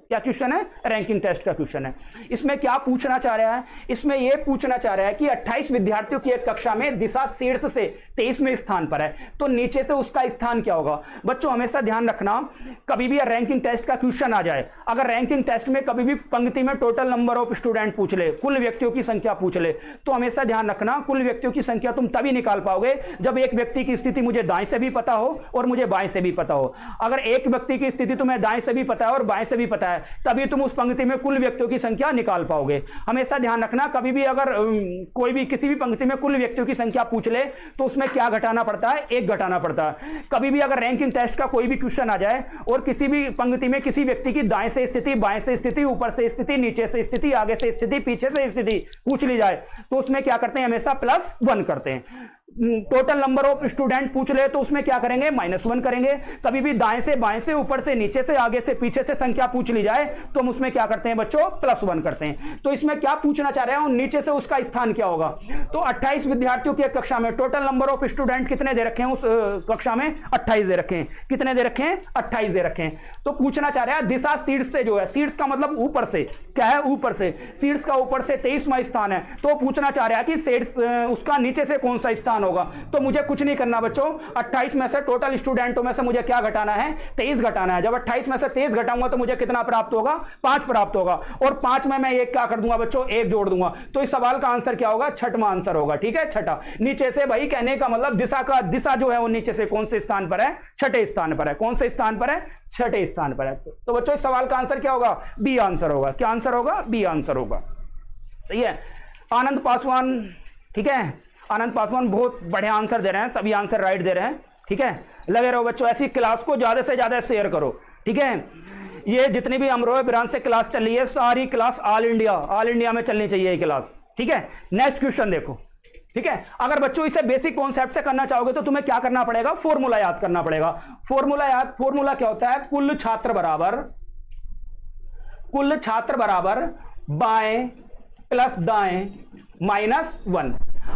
क्या क्वेश्चन है, रैंकिंग टेस्ट का क्वेश्चन है। इसमें क्या पूछना चाह रहा है, इसमें यह पूछना चाह रहा है कि 28 विद्यार्थियों की एक कक्षा में दिशा शीर्ष से 23वें स्थान पर है, तो नीचे से उसका स्थान क्या होगा। बच्चों हमेशा ध्यान रखना, कभी भी रैंकिंग टेस्ट का क्वेश्चन आ जाए, अगर रैंकिंग टेस्ट में कभी भी पंक्ति में टोटल नंबर ऑफ स्टूडेंट पूछ ले, कुल व्यक्तियों की संख्या पूछ ले, तो हमेशा ध्यान रखना कुल व्यक्तियों की संख्या तुम तभी निकाल पाओगे जब एक व्यक्ति की स्थिति मुझे दाएं से भी पता हो और मुझे बाएं से भी पता हो। अगर एक व्यक्ति की स्थिति तुम्हें दाएं से भी पता है और बाएं से भी पता है, तभी तुम उस पंक्ति में कुल व्यक्तियों की संख्या निकाल पाओगे। हमेशा ध्यान रखना, कभी भी अगर कोई भी किसी भी पंक्ति में कुल व्यक्तियों की संख्या पूछ ले तो उसमें क्या घटाना पड़ता है, 1 घटाना पड़ता है। कभी भी अगर रैंकिंग टेस्ट का कोई भी क्वेश्चन आ जाए और किसी भी पंक्ति में किसी व्यक्ति की दाएं से स्थिति, बाएं से स्थिति, ऊपर से स्थिति, नीचे से स्थिति, आगे से स्थिति, पीछे से स्थिति पूछ ली जाए, तो उसमें क्या करते हैं, हमेशा +1 करते हैं। टोटल नंबर ऑफ स्टूडेंट पूछ ले तो उसमें क्या करेंगे, -1 करेंगे। कभी भी दाएं से, बाएं से, ऊपर से, नीचे से, आगे से, पीछे से संख्या पूछ ली जाए तो हम उसमें क्या करते हैं बच्चों, +1 करते हैं। तो इसमें क्या पूछना चाह रहे हैं, नीचे से उसका स्थान क्या होगा। तो 28 विद्यार्थियों की एक कक्षा में टोटल नंबर ऑफ स्टूडेंट कितने दे रखे हैं, उस कक्षा में 28 दे रखे हैं। कितने दे रखे हैं, 28 दे रखे हैं। तो पूछना चाह रहा है दिशा शीर्ष से, जो है शीर्ष का मतलब ऊपर से, क्या है, ऊपर से, शीर्ष का ऊपर से 23वां स्थान है, तो पूछना चाह रहा है कि शीर्ष उसका नीचे से कौन सा स्थान होगा। तो मुझे कुछ नहीं करना बच्चों, 28 में से टोटल स्टूडेंटों में से मुझे क्या घटाना है, 23 घटाना है। जब 28 में से 23 घटाऊंगा तो मुझे कितना प्राप्त होगा, 5 प्राप्त होगा, और 5 में मैं एक क्या कर दूंगा बच्चों, 1 जोड़ दूंगा। तो इस सवाल का आंसर क्या होगा, 6वां आंसर होगा, ठीक है, 6। नीचे से भाई कहने का मतलब दिशा जो है वो नीचे से कौन से स्थान पर है, 6ठे स्थान पर है। कौन से स्थान पर है, 6ठे स्थान पर है। तो बच्चों इस सवाल का आंसर क्या होगा, बी आंसर होगा। क्या आंसर होगा, बी आंसर होगा, सही है। आनंद पासवान, ठीक है, आनंद पासवान बहुत बढ़िया आंसर दे रहे हैं, सभी आंसर राइट दे रहे हैं, ठीक है। लगे रहो बच्चों, ऐसी क्लास को ज्यादा से ज्यादा शेयर करो, ठीक है। ये जितनी भी अमरोहा ब्रांच से क्लास चल रही है, सारी क्लास ऑल इंडिया में चलनी चाहिए ये क्लास, ठीक है। नेक्स्ट क्वेश्चन देखो, ठीक है। अगर बच्चों इसे बेसिक कॉन्सेप्ट से करना चाहोगे तो तुम्हें क्या करना पड़ेगा, फॉर्मूला याद करना पड़ेगा। फॉर्मूला क्या होता है, कुल छात्र बराबर बाएं प्लस दाएं -1।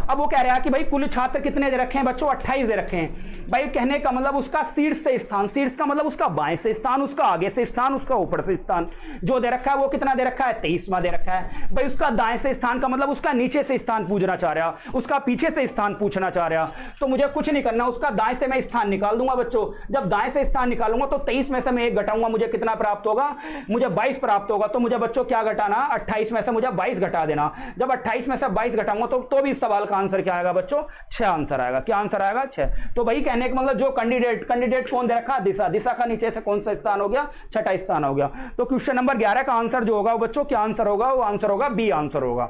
अब वो कह रहा है कि भाई कुल छात्र कितने दे रखे हैं बच्चों, 28 दे रखे हैं। भाई कहने का मतलब उसका शीर्ष से स्थान, शीर्ष का मतलब उसका बाएं से स्थान, उसका आगे से स्थान, उसका ऊपर से स्थान जो दे रखा है वो कितना दे रखा है, 23वां दे रखा है। भाई उसका दाएं से स्थान का मतलब उसका नीचे से स्थान पूछना चाह रहा, उसका पीछे से स्थान पूछना चाह रहा। तो मुझे कुछ नहीं करना, उसका दाएं से मैं स्थान निकाल दूंगा बच्चों। जब दाएं से स्थान निकालूंगा तो 23 में से मैं 1 घटाऊंगा, मुझे कितना प्राप्त होगा, मुझे 22 प्राप्त होगा। तो मुझे बच्चों क्या घटाना, 28 में से मुझे 22 घटा देना। जब 28 में से 22 घटाऊंगा तो भी इस सवाल का आंसर क्या आएगा बच्चों, 6 आंसर आएगा। क्या आंसर आएगा, 6। तो भाई कहने का मतलब जो कैंडिडेट कौन दे रखा, दिशा, दिशा का नीचे से कौन सा स्थान हो गया, 6ठा स्थान हो गया। तो क्वेश्चन नंबर 11 का आंसर जो होगा बच्चों, क्या आंसर होगा, वो आंसर होगा बी आंसर होगा।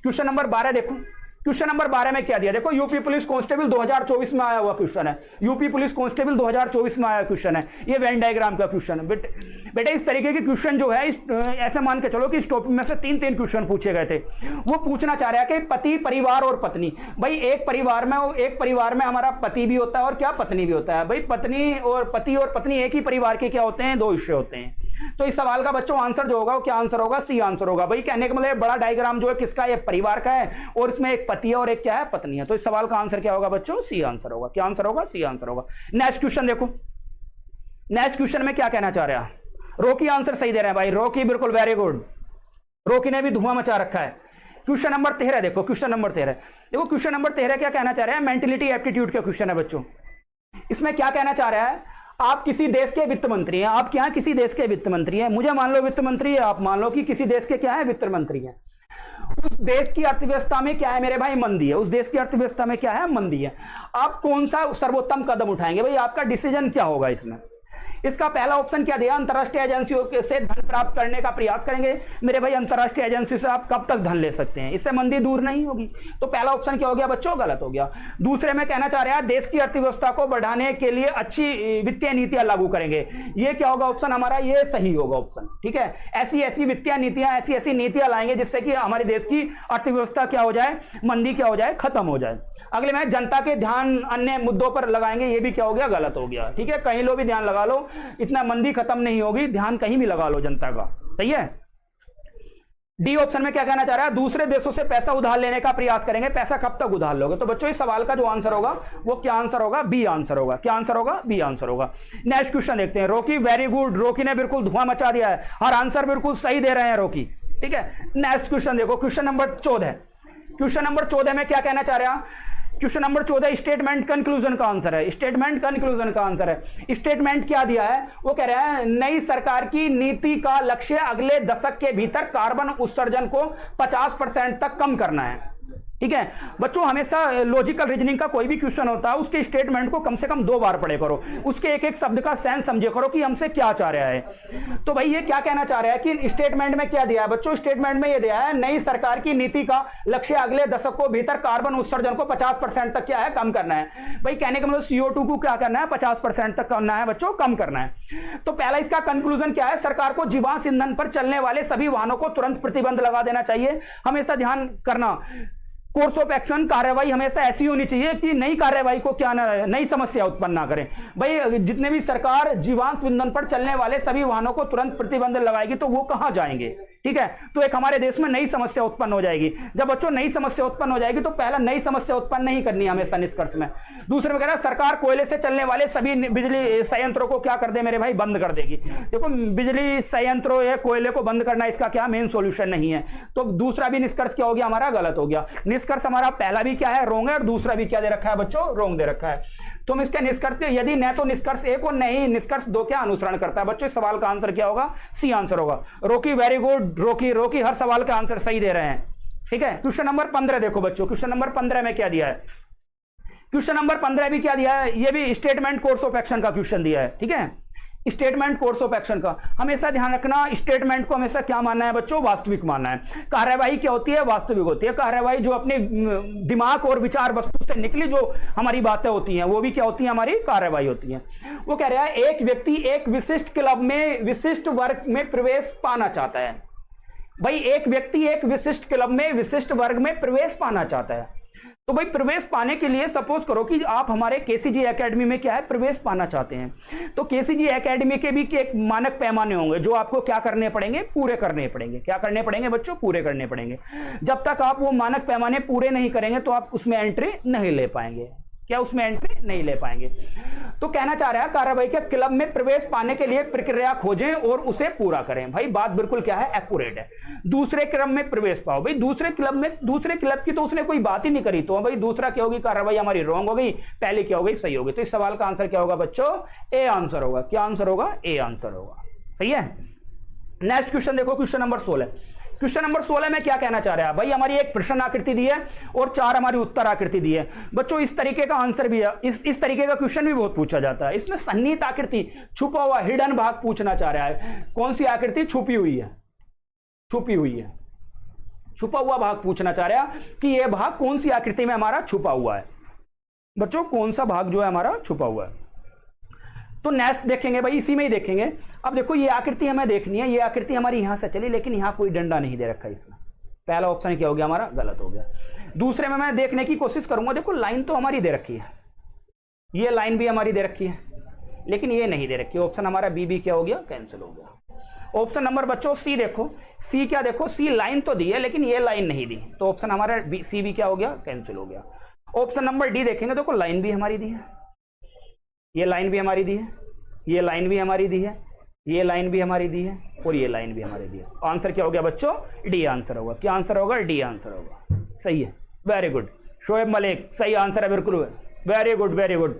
क्वेश्चन नंबर 12 देखो, क्वेश्चन नंबर 12 में क्या दिया, देखो यूपी पुलिस कांस्टेबल 2024 में आया हुआ क्वेश्चन है। यूपी पुलिस कांस्टेबल 2024 में आया क्वेश्चन है, ये वेन डायग्राम का क्वेश्चन है। बेटे इस तरीके के क्वेश्चन जो है ऐसे मान के चलो कि इस टॉपिक में से 3 क्वेश्चन पूछे गए थे। वो पूछना चाह रहा है कि पति, परिवार और पत्नी। भाई एक परिवार में हमारा पति भी होता है और क्या, पत्नी भी होता है। भाई पति और पत्नी एक ही परिवार के क्या होते हैं, 2 हिस्से होते हैं। तो इस सवाल का बच्चों आंसर जो होगा वो क्या आंसर होगा, सी आंसर होगा। भाई कहने का मतलब बड़ा डायग्राम जो है किसका, ये परिवार का है और इसमें एक पति है और एक क्या है, पत्नी है। तो इस सवाल का आंसर क्या होगा बच्चों, सी आंसर होगा। क्या आंसर होगा, सी आंसर होगा। नेक्स्ट क्वेश्चन देखो, नेक्स्ट क्वेश्चन में क्या कहना चाह रहा है, रोकी आंसर सही दे रहे हैं भाई, रोकी बिल्कुल वेरी गुड, रोकी ने भी धुआं मचा रखा है। क्वेश्चन नंबर 13 देखो, क्वेश्चन नंबर 13 देखो, क्वेश्चन नंबर 13 क्या कहना चाह रहा है, मेंटलिटी एप्टीट्यूड का क्वेश्चन है बच्चों। इसमें क्या कहना चाह रहा है, आप किसी देश के वित्त मंत्री हैं, आप क्या किसी देश के वित्त मंत्री हैं, मुझे मान लो वित्त मंत्री है, आप मान लो कि किसी देश के क्या है, वित्त मंत्री हैं। उस देश की अर्थव्यवस्था में क्या है मेरे भाई, मंदी है। उस देश की अर्थव्यवस्था में क्या है, मंदी है। आप कौन सा सर्वोत्तम कदम उठाएंगे, भाई आपका डिसीजन क्या होगा इसमें। इसका पहला ऑप्शन क्या दिया, अंतरराष्ट्रीय एजेंसियों से धन प्राप्त करने का प्रयास करेंगे। मेरे भाई अंतरराष्ट्रीय एजेंसी से आप कब तक धन ले सकते हैं, इससे मंदी दूर नहीं होगी। तो पहला ऑप्शन क्या हो गया बच्चों, गलत हो गया। दूसरे में कहना चाह रहा है देश की अर्थव्यवस्था को बढ़ाने के लिए अच्छी वित्तीय नीतियां लागू करेंगे, ये क्या होगा ऑप्शन हमारा, ये सही होगा ऑप्शन। ठीक है, ऐसी वित्तीय नीतियां, ऐसी नीतियां लाएंगे जिससे कि हमारे देश की अर्थव्यवस्था क्या हो जाए, मंदी क्या हो जाए, खत्म हो जाए। अगले में जनता के ध्यान अन्य मुद्दों पर लगाएंगे, ये भी क्या हो गया, गलत हो गया। ठीक है, कहीं लो भी ध्यान लगा लो, इतना मंदी खत्म नहीं होगी, ध्यान कहीं भी लगा लो जनता का। सही है। डी ऑप्शन में क्या कहना चाह रहा है, दूसरे देशों से पैसा उधार लेने का प्रयास करेंगे। पैसा कब तक उधार लोगे, तो बच्चों इस सवाल का जो आंसर होगा वो क्या आंसर होगा, बी आंसर होगा। क्या आंसर होगा, बी आंसर होगा। नेक्स्ट क्वेश्चन देखते हैं। रोकी वेरी गुड, रोकी ने बिल्कुल धुआं मचा दिया है, हर आंसर बिल्कुल सही दे रहे हैं रोकी। ठीक है, नेक्स्ट क्वेश्चन देखो, क्वेश्चन नंबर 14। क्वेश्चन नंबर 14 में क्या कहना चाह रहा है, क्वेश्चन नंबर 14 स्टेटमेंट कंक्लूजन का आंसर है। स्टेटमेंट कंक्लूजन का आंसर है। स्टेटमेंट क्या दिया है, वो कह रहा है नई सरकार की नीति का लक्ष्य अगले दशक के भीतर कार्बन उत्सर्जन को 50% तक कम करना है। ठीक है बच्चों, हमेशा लॉजिकल रीजनिंग का कोई भी क्वेश्चन होता है उसके स्टेटमेंट को कम से कम 2 बार पढ़े करो, उसके एक एक शब्द का सेंस समझे करो कि हमसे क्या चाह रहा है। तो भाई ये क्या कहना चाह रहा है कि स्टेटमेंट में क्या दिया है बच्चों, स्टेटमेंट में ये दिया है नई सरकार की नीति का लक्ष्य अगले दशक को भीतर कार्बन उत्सर्जन को 50% तक क्या है, कम करना है। भाई कहने का मतलब CO2 को क्या करना है, 50% तक करना है बच्चों, कम करना है। तो पहला इसका कंक्लूजन क्या है, सरकार को जीवाश्म ईंधन पर चलने वाले सभी वाहनों को तुरंत प्रतिबंध लगा देना चाहिए। हमेशा ध्यान करना, कोर्स ऑफ एक्शन कार्रवाई हमेशा ऐसी होनी चाहिए कि नई कार्रवाई को क्या नई समस्या उत्पन्न ना करें। भाई जितने भी सरकार जीवाश्म ईंधन पर चलने वाले सभी वाहनों को तुरंत प्रतिबंध लगाएगी तो वो कहां जाएंगे। ठीक है, तो एक हमारे देश में नई समस्या उत्पन्न हो जाएगी। जब बच्चों नई समस्या उत्पन्न हो जाएगी तो पहला नई समस्या उत्पन्न नहीं करनी है हमेशा निष्कर्ष में। दूसरे में कह रहा है सरकार कोयले से चलने वाले सभी बिजली संयंत्रों को क्या कर दे मेरे भाई, बंद कर देगी। देखो बिजली संयंत्रों या कोयले को बंद करना इसका क्या मेन सॉल्यूशन नहीं है। तो दूसरा भी निष्कर्ष क्या हो गया हमारा, गलत हो गया। निष्कर्ष हमारा पहला भी क्या है, रोंग है, और दूसरा भी क्या दे रखा है बच्चों, रोंग दे रखा है। तुम इसके निष्कर्ष यदि न तो निष्कर्ष 1 और नहीं निष्कर्ष 2 क्या अनुसरण करता है बच्चों, इस सवाल का आंसर क्या होगा, सी आंसर होगा। रोकी वेरी गुड, रोकी हर सवाल का आंसर सही दे रहे हैं। ठीक है, क्वेश्चन नंबर 15 देखो बच्चों, क्वेश्चन नंबर 15 में क्या दिया है, क्वेश्चन नंबर 15 भी क्या दिया है, ये भी स्टेटमेंट कोर्स ऑफ एक्शन का क्वेश्चन दिया है। ठीक है, स्टेटमेंट कोर्स ऑफ एक्शन का हमेशा ध्यान रखना, स्टेटमेंट को हमेशा क्या मानना है बच्चों, वास्तविक मानना है। कार्यवाही क्या होती है, वास्तविक होती है। कार्यवाही जो अपने दिमाग और विचार वस्तु से निकली जो हमारी बातें होती हैं वो भी क्या होती है, हमारी कार्यवाही होती है। वो कह रहा है एक व्यक्ति एक विशिष्ट क्लब में विशिष्ट वर्ग में प्रवेश पाना चाहता है। भाई एक व्यक्ति एक विशिष्ट क्लब में विशिष्ट वर्ग में प्रवेश पाना चाहता है। तो भाई प्रवेश पाने के लिए सपोज करो कि आप हमारे केसीजी एकेडमी में क्या है प्रवेश पाना चाहते हैं, तो केसीजी एकेडमी के भी एक मानक पैमाने होंगे जो आपको क्या करने पड़ेंगे, पूरे करने पड़ेंगे। क्या करने पड़ेंगे बच्चों, पूरे करने पड़ेंगे। जब तक आप वो मानक पैमाने पूरे नहीं करेंगे तो आप उसमें एंट्री नहीं ले पाएंगे। क्या उसमें एंट्री नहीं ले पाएंगे। तो कहना चाह रहा है कार्रवाई के क्लब में प्रवेश पाने के लिए प्रक्रिया खोजें और उसे पूरा करें। भाई बात बिल्कुल क्या है, एक्यूरेट है। दूसरे क्रम में प्रवेश पाओ। भाई दूसरे क्लब की तो उसने कोई बात ही नहीं करी, तो भाई दूसरा क्या होगी, कार्रवाई हमारी रॉन्ग हो गई, पहली क्या हो गई, सही हो गई। तो इस सवाल का आंसर क्या होगा बच्चों, ए आंसर होगा। क्या आंसर होगा, ए आंसर होगा। सही है। नेक्स्ट क्वेश्चन देखो, क्वेश्चन नंबर 16। क्वेश्चन नंबर 16 में क्या कहना चाह रहा है भाई, हमारी एक प्रश्न आकृति दी है और 4 हमारी उत्तर आकृति दी है। बच्चों इस तरीके का आंसर भी है, इस तरीके का क्वेश्चन भी बहुत पूछा जाता है। इसमें सन्निहित आकृति, छुपा हुआ हिडन भाग पूछना चाह रहा है। कौन सी आकृति छुपी हुई है, छुपी हुई है, छुपा हुआ भाग पूछना चाह रहा है कि यह भाग कौन सी आकृति में हमारा छुपा हुआ है। बच्चों कौन सा भाग जो है हमारा छुपा हुआ है। तो नेक्स्ट देखेंगे भाई, इसी में ही देखेंगे। अब देखो ये आकृति हमें देखनी है, ये आकृति हमारी यहां से चली लेकिन यहां कोई डंडा नहीं दे रखा इसमें। पहला ऑप्शन क्या हो गया हमारा, गलत हो गया। दूसरे में मैं देखने की कोशिश करूंगा। देखो लाइन तो हमारी दे रखी है, ये लाइन भी हमारी दे रखी है लेकिन ये नहीं दे रखी। ऑप्शन हमारा बी क्या हो गया, कैंसिल हो गया। ऑप्शन नंबर बच्चों सी देखो, सी क्या देखो, सी लाइन तो दी है लेकिन ये लाइन नहीं दी, तो ऑप्शन हमारा सी भी क्या हो गया, कैंसिल हो गया। ऑप्शन नंबर डी देखेंगे, देखो लाइन भी हमारी दी है, ये लाइन भी हमारी दी है, ये लाइन भी हमारी दी है, ये लाइन भी हमारी दी है और ये लाइन भी हमारी दी है। आंसर क्या हो गया बच्चों, डी आंसर होगा। क्या आंसर होगा, डी आंसर होगा। सही है, वेरी गुड। शोएब मलिक सही आंसर है, बिल्कुल very good, very good.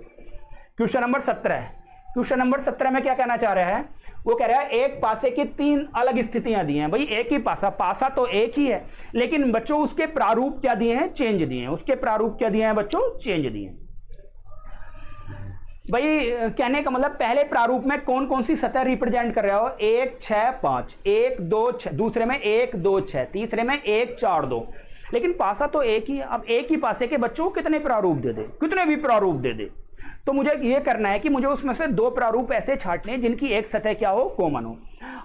Question number 17। Question number 17 में क्या कहना चाह रहा है, वो कह रहा है एक पासे की 3 अलग स्थितियां दी हैं। भाई एक ही पासा तो एक ही है लेकिन बच्चों उसके प्रारूप क्या दिए हैं, चेंज दिए हैं। उसके प्रारूप क्या दिए हैं बच्चों, चेंज दिए हैं। भाई कहने का मतलब पहले प्रारूप में कौन कौन सी सतह रिप्रेजेंट कर रहा हो, 1 6 5, 1 2 6, दूसरे में 1 2 6, तीसरे में 1 4 2, लेकिन पासा तो एक ही है। अब एक ही पासे के बच्चों को कितने प्रारूप दे दे, कितने भी प्रारूप दे दे, तो मुझे ये करना है कि मुझे उसमें से 2 प्रारूप ऐसे छांटने हैं जिनकी एक सतह क्या हो, कॉमन हो।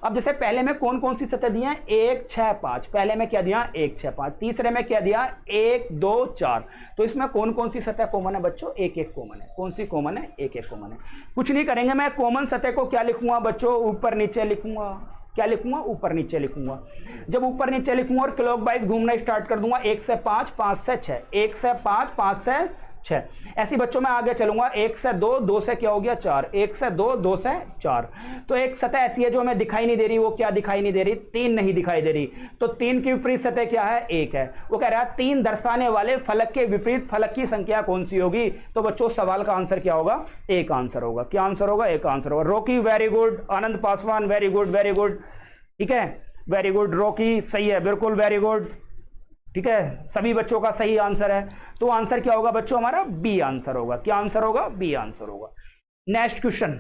अब जैसे पहले में कौन कौन सी सतह दी है, 1 6 5, पहले में क्या दिया 1 6 5, तीसरे में क्या दिया 1 2 4, तो इसमें कौन कौन सी सतह कॉमन है बच्चों, 1 1 कॉमन है। कौन सी कॉमन है, 1 1 कॉमन है। कुछ नहीं करेंगे, मैं कॉमन सतह को क्या लिखूंगा बच्चों, ऊपर नीचे लिखूंगा। क्या लिखूंगा, ऊपर नीचे लिखूंगा। जब ऊपर नीचे लिखूंगा और क्लॉकवाइज घूमना स्टार्ट कर दूंगा, 1 से 5 5 से 6, 1 से 5 5 से 6, ऐसी बच्चों में आगे चलूंगा, 1 से 2 2 से क्या हो गया 4, 1 से 2 2 से 4। तो एक सतह ऐसी है जो हमें दिखाई नहीं दे रही, वो क्या दिखाई नहीं दे रही, 3 नहीं दिखाई दे रही। तो 3 की विपरीत सतह क्या है, 1 है। वो कह रहा है 3 दर्शाने वाले फलक के विपरीत फलक की संख्या कौन सी होगी। तो बच्चों सवाल का आंसर क्या होगा, 1 आंसर होगा। क्या आंसर होगा, 1 आंसर होगा। Rocky very good, Anand Paswan very good, very good, ठीक है, वेरी गुड। रॉकी सही है, बिल्कुल वेरी गुड, ठीक है, सभी बच्चों का सही आंसर है। तो आंसर क्या होगा बच्चों, हमारा बी आंसर होगा। क्या आंसर होगा, बी आंसर होगा। Next question,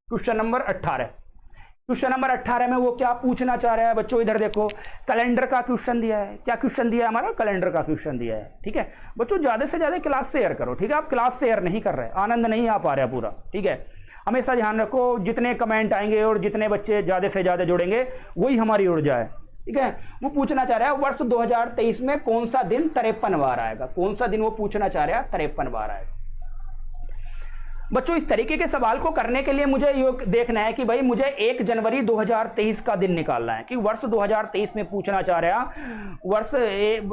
question number 18। Question number 18 में वो क्या पूछना चाह रहा है बच्चों, इधर देखो, कैलेंडर का क्वेश्चन दिया है। क्या क्वेश्चन दिया है हमारा, कैलेंडर का क्वेश्चन दिया है। ठीक है बच्चों, ज्यादा से ज्यादा क्लास शेयर करो, ठीक है। आप क्लास शेयर नहीं कर रहे, आनंद नहीं आ पा रहा पूरा, ठीक है। हमेशा ध्यान रखो, जितने कमेंट आएंगे और जितने बच्चे ज्यादा से ज्यादा जुड़ेंगे वही हमारी ऊर्जा है, ठीक है। वो पूछना चाह रहा है वर्ष 2023 में कौन सा दिन 53 बार आएगा। कौन सा दिन वो पूछना चाह रहा है, 53 बार आएगा। बच्चों इस तरीके के सवाल को करने के लिए मुझे ये देखना है कि भाई मुझे 1 जनवरी 2023 का दिन निकालना है, कि वर्ष 2023 में पूछना चाह रहा है वर्ष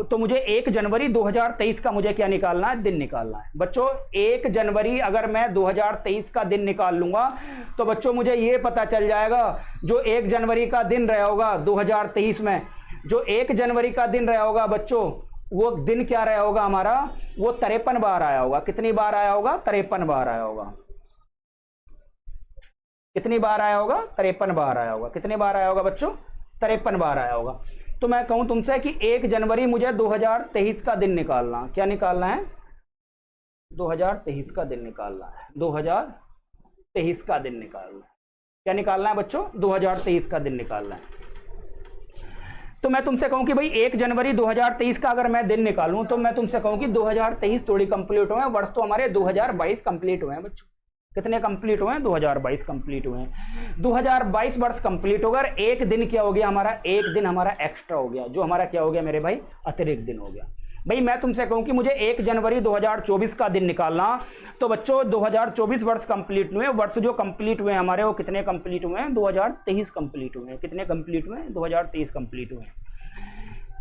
तो मुझे 1 जनवरी 2023 का मुझे क्या निकालना है, दिन निकालना है। बच्चों 1 जनवरी अगर मैं 2023 का दिन निकाल लूंगा तो बच्चों मुझे ये पता चल जाएगा जो 1 जनवरी का दिन रहा होगा 2023 में, जो 1 जनवरी का दिन रहा होगा बच्चों, वो दिन क्या रहा होगा हमारा, वो 53 बार आया होगा। कितनी बार आया होगा, 53 बार आया होगा। कितनी बार आया होगा, 53 बार आया होगा। कितनी बार आया होगा बच्चों, 53 बार आया होगा। तो मैं कहूं तुमसे कि 1 जनवरी मुझे 2023 का दिन निकालना, क्या निकालना है, 2023 का दिन निकालना है। 2023 का दिन निकालना है, क्या निकालना है बच्चों, 2023 का दिन निकालना है। तो मैं तुमसे कहूं कि भाई 1 जनवरी 2023 का अगर मैं दिन निकालूं तो मैं तुमसे कहूं कि 2023 थोड़ी कंप्लीट हुए हैं, वर्ष तो हमारे 2022 कंप्लीट हुए हैं बच्चों। कितने कंप्लीट हुए हैं, 2022 कंप्लीट हुए हैं। 2022 वर्ष कंप्लीट होगा, एक दिन क्या हो गया हमारा, एक दिन हमारा एक्स्ट्रा हो गया, जो हमारा क्या हो गया मेरे भाई, अतिरिक्त दिन हो गया। भाई मैं तुमसे कहूं कि मुझे 1 जनवरी 2024 का दिन निकालना, तो बच्चों 2024 वर्ष कंप्लीट हुए, वर्ष जो कंप्लीट हुए हमारे वो कितने कंप्लीट हुए हैं? 2023 कंप्लीट हुए हैं। कितने कंप्लीट हुए हैं? 2023 कंप्लीट हुए हैं।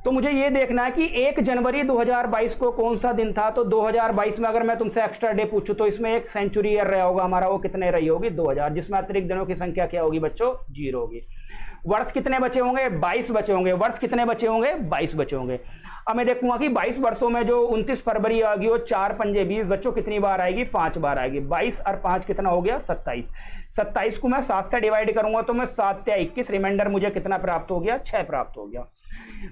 तो मुझे ये देखना है कि 1 जनवरी 2022 को कौन सा दिन था। तो 2022 में अगर मैं तुमसे एक्स्ट्रा डे पूछूं तो इसमें एक सेंचुरी ईयर रहा होगा हमारा, वो कितने रही होगी? 2000, जिसमें अतिरिक्त दिनों की संख्या क्या होगी बच्चों? 0 होगी। वर्ष कितने बचे होंगे? 22 बचे होंगे। वर्ष कितने बचे होंगे? 22 बचे होंगे। अब मैं देखूंगा कि 22 वर्षों में जो 29 फरवरी आ गई वो 4 पंजे 20 बच्चों कितनी बार आएगी? 5 बार आएगी। 22 और 5 कितना हो गया? 27। 27 को मैं 7 से डिवाइड करूंगा तो मैं 7 या 21, रिमाइंडर मुझे कितना प्राप्त हो गया? 6 प्राप्त हो गया।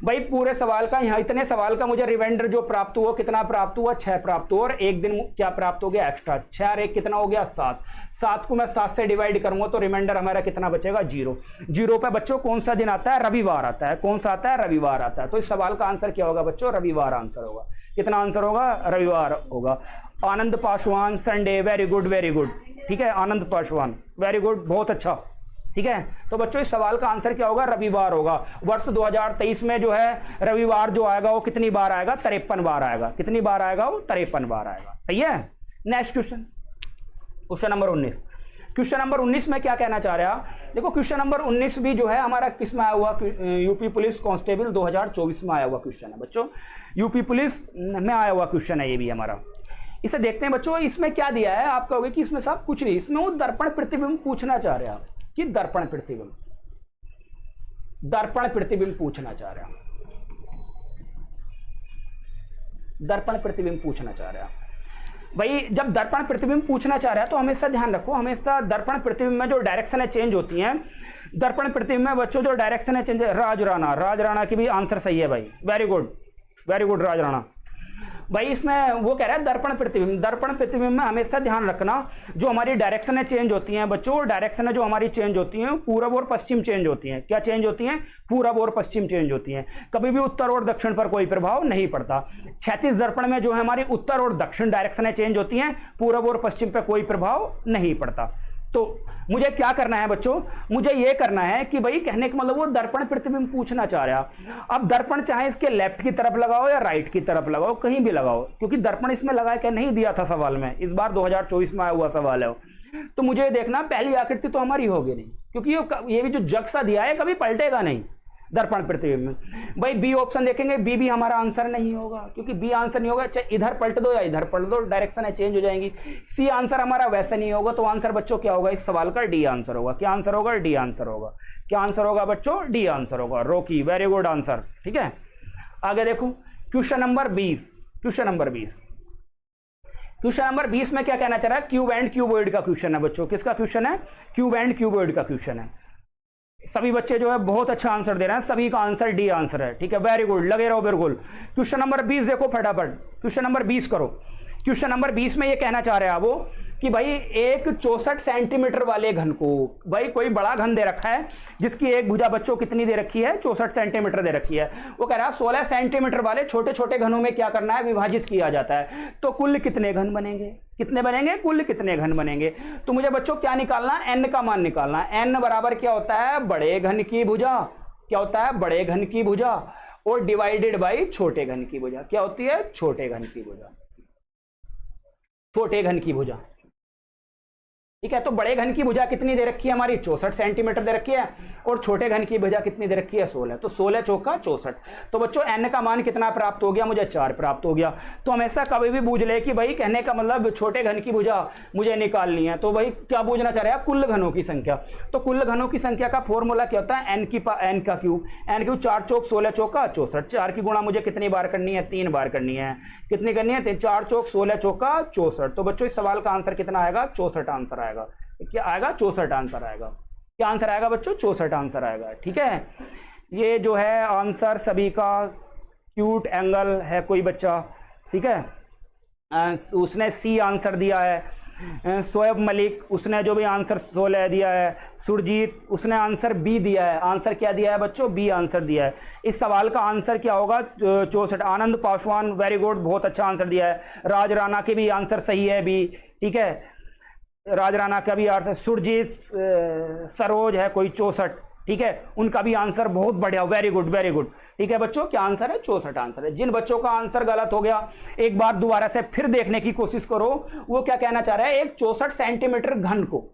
भाई पूरे सवाल का, यहाँ इतने सवाल का मुझे रिमाइंडर जो प्राप्त हुआ कितना प्राप्त हुआ? 6 प्राप्त हुआ। और एक दिन क्या प्राप्त हो गया? एक्स्ट्रा। 6 और 1 कितना हो गया? 7। 7 को मैं 7 से डिवाइड करूंगा तो रिमाइंडर हमारा कितना बचेगा? 0। 0 पे बच्चों कौन सा दिन आता है? रविवार आता है। कौन सा आता है? रविवार आता है। तो इस सवाल का आंसर क्या होगा बच्चों? रविवार आंसर होगा। कितना आंसर होगा? रविवार होगा। Anand Paswan, Sunday, very good very good. ठीक है, आनंद पासवान, वेरी गुड, बहुत अच्छा। ठीक है, तो बच्चों इस सवाल का आंसर क्या होगा? रविवार होगा। वर्ष 2023 में जो है रविवार जो आएगा वो कितनी बार आएगा? 53 बार आएगा। कितनी बार आएगा? वो 53 बार आएगा। सही है। Next question, question number 19। Question number 19 में क्या कहना चाह रहा है? देखो क्वेश्चन नंबर 19 भी जो है हमारा किस में आया हुआ? यूपी पुलिस कांस्टेबल 2024 में आया हुआ क्वेश्चन है बच्चों। यूपी पुलिस में आया हुआ क्वेश्चन है ये भी हमारा। इसे देखते हैं बच्चों। इसमें क्या दिया है? आप कहोगे कि इसमें साहब कुछ नहीं, इसमें वो दर्पण प्रतिबिंब पूछना चाह रहे हैं आप, कि दर्पण प्रतिबिंब, दर्पण प्रतिबिंब पूछना चाह रहे हैं, दर्पण प्रतिबिंब पूछना चाह रहे हैं। भाई जब दर्पण प्रतिबिंब पूछना चाह रहा है तो हमेशा ध्यान रखो, हमेशा दर्पण प्रतिबिंब में जो डायरेक्शन है चेंज होती हैं। दर्पण प्रतिबिंब में बच्चों जो डायरेक्शन है चेंज, राज राणा, राज राणा की भी आंसर सही है भाई, वेरी गुड वेरी गुड राज राणा। भाई इसमें वो कह रहा है दर्पण प्रतिबिंब, दर्पण प्रतिबिंब में हमेशा ध्यान रखना जो हमारी डायरेक्शन चेंज होती हैं बच्चों, डायरेक्शन जो हमारी चेंज होती हैं पूरब और पश्चिम चेंज होती हैं। क्या चेंज होती हैं? पूरब और पश्चिम चेंज होती हैं। कभी भी उत्तर और दक्षिण पर कोई प्रभाव नहीं पड़ता। क्षैतिज दर्पण में जो है हमारी उत्तर और दक्षिण डायरेक्शन चेंज होती हैं, पूरब और पश्चिम पर कोई प्रभाव नहीं पड़ता। तो मुझे क्या करना है बच्चों? मुझे यह करना है कि भाई कहने का मतलब वो दर्पण प्रतिबिंब पूछना चाह रहा। अब दर्पण चाहे इसके लेफ्ट की तरफ लगाओ या राइट की तरफ लगाओ, कहीं भी लगाओ, क्योंकि दर्पण इसमें लगा के नहीं दिया था सवाल में, इस बार 2024 में आया हुआ सवाल है। तो मुझे देखना पहली आकृति तो हमारी होगी नहीं, क्योंकि ये भी जो जग सा दिया है कभी पलटेगा नहीं दर्पण प्रतिबिंब में। भाई बी ऑप्शन देखेंगे, बी भी हमारा आंसर नहीं होगा, क्योंकि बी आंसर नहीं होगा, चाहे इधर पलट दो या इधर पलट दो, डायरेक्शन है चेंज हो जाएंगी। सी आंसर हमारा वैसे नहीं होगा, तो आंसर बच्चों क्या होगा इस सवाल का? डी आंसर होगा। क्या आंसर होगा? डी आंसर होगा। क्या आंसर होगा बच्चों? डी आंसर होगा। रोकी, वेरी गुड आंसर। ठीक है, आगे देखो question number 20। Question number 20, question number 20 में क्या कहना चाह रहा है? क्यूब एंड क्यूबॉइड का क्वेश्चन है बच्चों। किसका क्वेश्चन है? क्यूब एंड क्यूबॉइड का क्वेश्चन है। सभी बच्चे जो है बहुत अच्छा आंसर दे रहे हैं, सभी का आंसर डी आंसर है। ठीक है, वेरी गुड, लगे रहो बिल्कुल। क्वेश्चन नंबर 20 देखो फटाफट, क्वेश्चन नंबर 20 करो। क्वेश्चन नंबर 20 में ये कहना चाह रहे हैं वो कि भाई एक 64 सेंटीमीटर वाले घन को, भाई कोई बड़ा घन दे रखा है जिसकी एक भुजा बच्चों कितनी दे रखी है? 64 सेंटीमीटर दे रखी है। वो कह रहा है 16 सेंटीमीटर वाले छोटे छोटे घनों में क्या करना है? विभाजित किया जाता है। तो कुल कितने घन बनेंगे? कितने बनेंगे? कुल कितने घन बनेंगे? तो मुझे बच्चों क्या निकालना? एन का मान निकालना। एन बराबर क्या होता है? बड़े घन की भुजा। क्या होता है? बड़े घन की भुजा, और डिवाइडेड बाई छोटे घन की भुजा। क्या होती है? छोटे घन की भुजा, छोटे घन की भुजा। ठीक है, तो बड़े घन की भुजा कितनी दे रखी है हमारी? 64 सेंटीमीटर दे रखी है, और छोटे घन की भुजा कितनी दे रखी है? 16। तो 16 चौका 64। तो बच्चों एन का मान कितना प्राप्त हो गया? मुझे 4 प्राप्त हो गया। तो हमेशा कभी भी बूझ ले कि भाई कहने का मतलब छोटे घन की भुजा मुझे निकालनी है, तो भाई क्या बूझना चाह रहे हैं? कुल घनों की संख्या। तो कुल घनों की संख्या का फॉर्मूला क्या होता है? एन का क्यूब। एन क्यूब 4 चौक 16 चौका 64। 4 की गुणा मुझे कितनी बार करनी है? 3 बार करनी है। कितनी करनी है? 4 चौक 16 चौका 64। तो बच्चों इस सवाल का आंसर कितना आएगा? 64 आंसर आएगा। क्या आएगा? 64 आंसर आएगा। क्या आंसर आएगा बच्चों? 64 आंसर आएगा। ठीक है, ये जो है आंसर सभी का क्यूट एंगल है कोई बच्चा, ठीक है, उसने सी आंसर दिया है। शोएब मलिक उसने जो भी आंसर 16 दिया है। सुरजीत उसने आंसर बी दिया है। आंसर क्या दिया है बच्चों? बी आंसर दिया है। इस सवाल का आंसर क्या होगा? 64। आनंद पासवान वेरी गुड, बहुत अच्छा आंसर दिया है। राज राणा के भी आंसर सही है बी। ठीक है, राज राणा का भी आंसर। सुरजीत सरोज है कोई 64, ठीक है, उनका भी आंसर बहुत बढ़िया, वेरी गुड वेरी गुड। ठीक है बच्चों, क्या आंसर है? 64 आंसर है। जिन बच्चों का आंसर गलत हो गया एक बार दोबारा से फिर देखने की कोशिश करो, वो क्या कहना चाह रहा है? एक 64 सेंटीमीटर घन को,